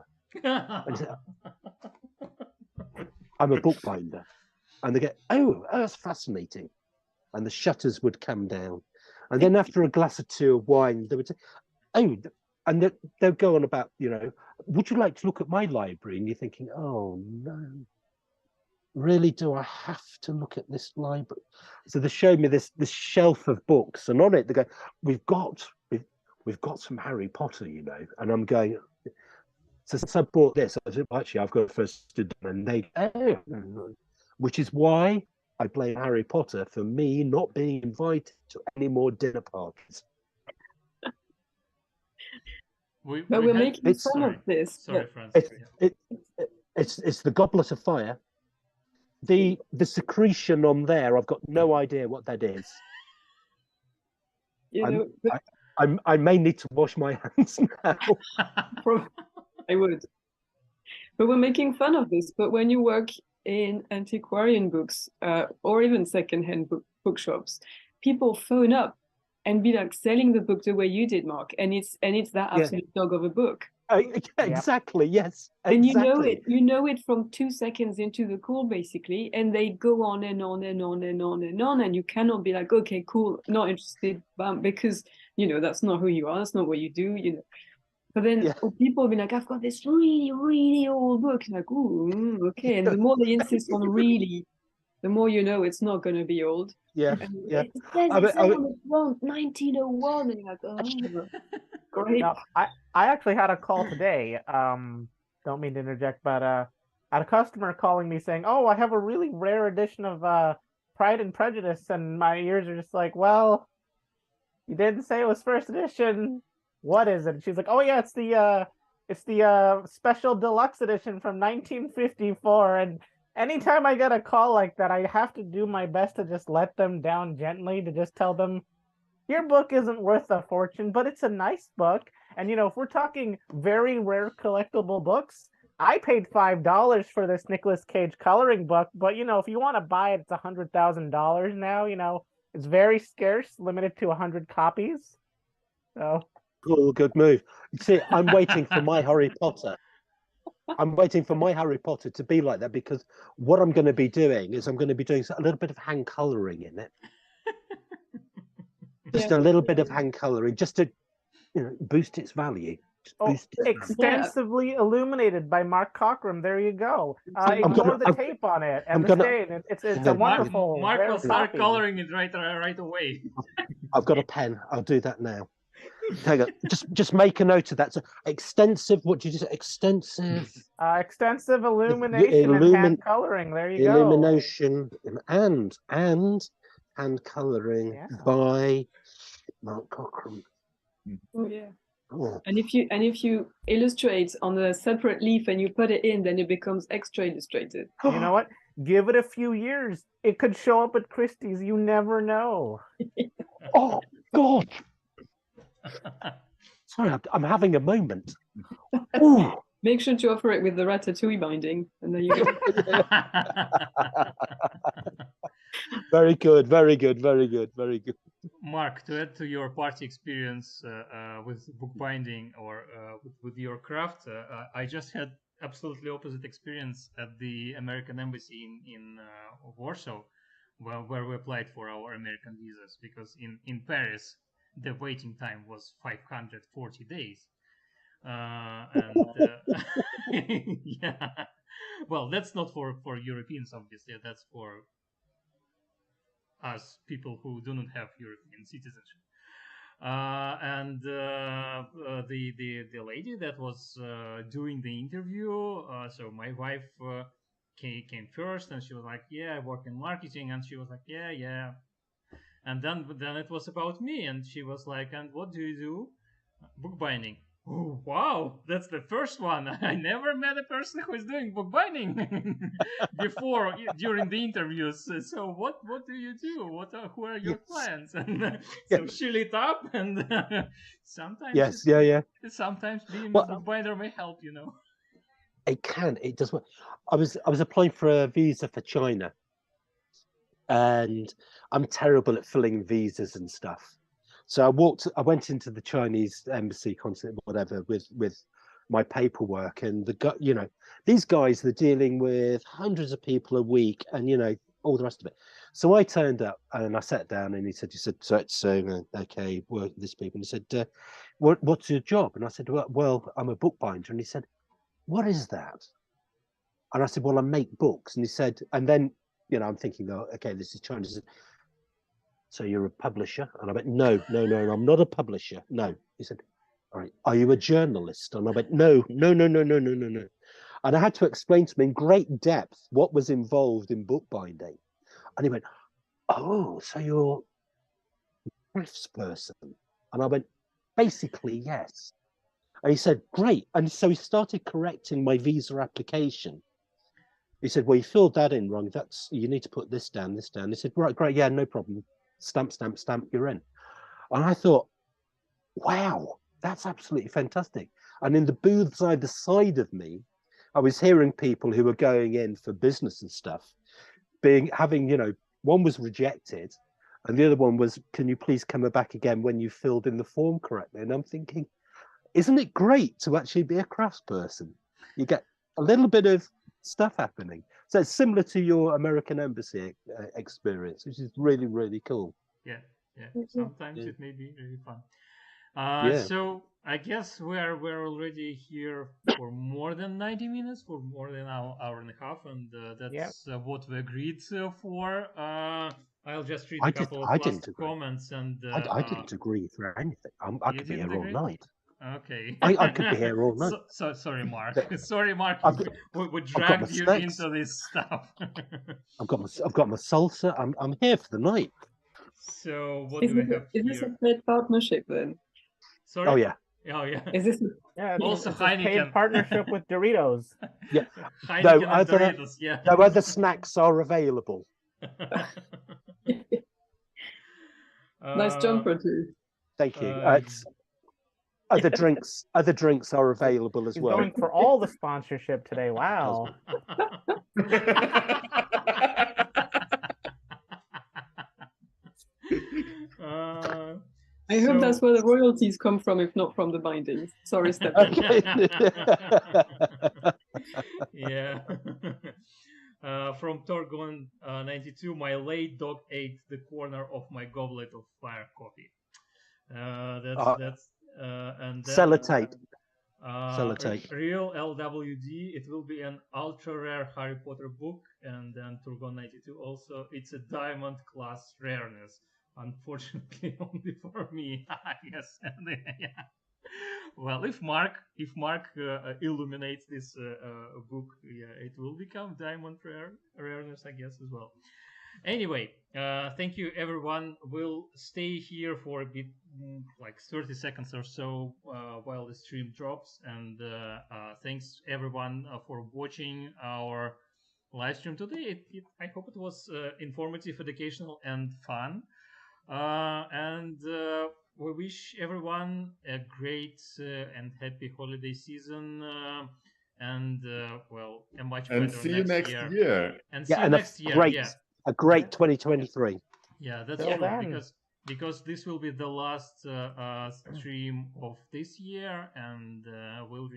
Speaker 4: And say, I'm a bookbinder. And they go, oh, that's fascinating. And the shutters would come down. And then after a glass or two of wine, they would say, oh, and they'll go on about, you know, would you like to look at my library? And you're thinking, oh, no. Really, do I have to look at this library? So they showed me this shelf of books, and on it they go, we've got some Harry Potter, you know. And I'm going, so since I bought this, I said, actually, I've got a first edition, and they, oh, which is why I blame Harry Potter for me not being invited to any more dinner parties.
Speaker 3: We're making fun of this.
Speaker 1: Sorry, Franz.
Speaker 4: It's the Goblet of Fire. The secretion on there, I've got no idea what that is.
Speaker 3: You know,
Speaker 4: I may need to wash my hands now.
Speaker 3: I would. But we're making fun of this. But when you work in antiquarian books or even secondhand bookshops, people phone up and be like selling the book the way you did, Mark, and it's that absolute dog of a book.
Speaker 4: Exactly. Yes.
Speaker 3: And
Speaker 4: exactly.
Speaker 3: you know it from 2 seconds into the call, basically, and they go on and on and on and on and on, and you cannot be like, okay, cool, not interested, because you know that's not who you are, that's not what you do, you know. But then people will be like, I've got this really, really old book, like, ooh, okay, and the more they insist on really, the more you know it's not going to be old.
Speaker 4: Yeah,
Speaker 3: It says it's on the front, 1901, and you're like, oh, great.
Speaker 5: Now, I actually had a call today. Don't mean to interject, but I had a customer calling me saying, "Oh, I have a really rare edition of Pride and Prejudice," and my ears are just like, "Well, you didn't say it was first edition. What is it?" And she's like, "Oh yeah, it's the special deluxe edition from 1954." And anytime I get a call like that, I have to do my best to just let them down gently, to just tell them, your book isn't worth a fortune, but it's a nice book. And, you know, if we're talking very rare collectible books, I paid $5 for this Nicolas Cage coloring book. But, you know, if you want to buy it, it's $100,000 now. You know, it's very scarce, limited to 100 copies. So.
Speaker 4: Cool, good move. See, I'm waiting for my Harry Potter. I'm waiting for my Harry Potter to be like that, because what I'm going to be doing is I'm going to be doing a little bit of hand coloring in it. Just a little bit of hand coloring, just to, you know, boost its value.
Speaker 5: Extensively illuminated by Mark Cockram. There you go. Ignore the tape on it and the stain. It's a wonderful.
Speaker 1: Mark will start coloring it right away.
Speaker 4: I've got a pen. I'll do that now. Hang on. Just make a note of that. So extensive. What did you say? Extensive.
Speaker 5: Extensive illumination and hand coloring. There you go.
Speaker 4: Illumination and hand coloring by Mark Cockram.
Speaker 3: Oh yeah. Oh. And if you illustrate on a separate leaf and you put it in, then it becomes extra illustrated.
Speaker 5: You know what? Give it a few years. It could show up at Christie's. You never know.
Speaker 4: Oh God. Sorry, I'm having a moment. Ooh.
Speaker 3: Make sure to offer it with the Ratatouille binding, and there you go.
Speaker 4: Very good, very good, very good, very good.
Speaker 1: Mark, to add to your party experience with bookbinding or with your craft, I just had absolutely opposite experience at the American Embassy in Warsaw, where we applied for our American visas, because in Paris, the waiting time was 540 days. And yeah, well, that's not for Europeans, obviously. That's for us people who do not have European citizenship. And the lady that was doing the interview, so my wife came first, and she was like, "Yeah, I work in marketing," and she was like, "Yeah, yeah." And then it was about me, and she was like, "And what do you do?" Bookbinding. Oh, wow, that's the first one. I never met a person who is doing bookbinding before during the interviews. So what do you do? Who are your clients? And so she lit up, and sometimes sometimes being a bookbinder may help, you know.
Speaker 4: It can. It does. I was applying for a visa for China, and I'm terrible at filling visas and stuff. So I went into the Chinese embassy, consulate, whatever, with my paperwork, and these guys, they're dealing with hundreds of people a week, and all the rest of it. So I turned up and I sat down, and he said, so okay, work with this people. And he said, what's your job? And I said, well, I'm a bookbinder. And he said, what is that? And I said, well, I make books. And he said, and then, I'm thinking, oh, okay, this is China. He said, so you're a publisher? And I went, no, I'm not a publisher. No. He said, all right, are you a journalist? And I went, no. And I had to explain to him in great depth what was involved in bookbinding. And he went, oh, so you're a craftsperson? And I went, basically, yes. And he said, great. And so he started correcting my visa application. He said, well, you filled that in wrong. You need to put this down, this down. He said, right, great, yeah, no problem. Stamp, you're in. And I thought, wow, that's absolutely fantastic. And in the booths either side of me, I was hearing people who were going in for business and stuff, one was rejected, and the other one was, can you please come back again when you filled in the form correctly? And I'm thinking, isn't it great to actually be a craftsperson? You get a little bit of stuff happening. So it's similar to your American embassy experience, which is really, really cool.
Speaker 1: Yeah. Sometimes it may be really fun. So I guess we're already here for more than 90 minutes, for more than an hour and a half, and that's what we agreed for. I'll just read a couple of last comments. And
Speaker 4: I didn't agree for anything. I could be here all night.
Speaker 1: Okay.
Speaker 4: I could be here all night.
Speaker 1: Sorry, Mark. Sorry, Mark. We dragged you into this stuff.
Speaker 4: I've got my salsa. I'm here for the night.
Speaker 1: So what do we have here?
Speaker 3: Is this a paid partnership then?
Speaker 1: Sorry.
Speaker 4: Oh yeah.
Speaker 3: Is this?
Speaker 1: Also
Speaker 5: it's
Speaker 1: Heineken.
Speaker 5: A paid partnership with Doritos.
Speaker 4: Yeah.
Speaker 1: Heineken and Doritos. Yeah.
Speaker 4: No other snacks are available.
Speaker 3: Nice jumper too.
Speaker 4: Thank you. Other drinks are available as well.
Speaker 5: Going for all the sponsorship today. Wow.
Speaker 3: I hope that's where the royalties come from, if not from the bindings. Sorry, Stefan.
Speaker 1: Yeah. From Torgon 92, my late dog ate the corner of my goblet of fire coffee. That's and then,
Speaker 4: Sellotape. Sellotape.
Speaker 1: Real LWD. It will be an ultra rare Harry Potter book, and then Turgon 92 also. It's a diamond class rareness. Unfortunately, only for me. Yes. Yeah. Well, if Mark illuminates this book, it will become diamond rareness, I guess, as well. Anyway, thank you, everyone. We'll stay here for a bit, like 30 seconds or so, while the stream drops. And thanks, everyone, for watching our live stream today. I hope it was informative, educational, and fun. And we wish everyone a great and happy holiday season. And a much better
Speaker 2: see you next year.
Speaker 1: And see you next year.
Speaker 4: A great 2023.
Speaker 1: Yeah, that's true, because this will be the last stream of this year, and we'll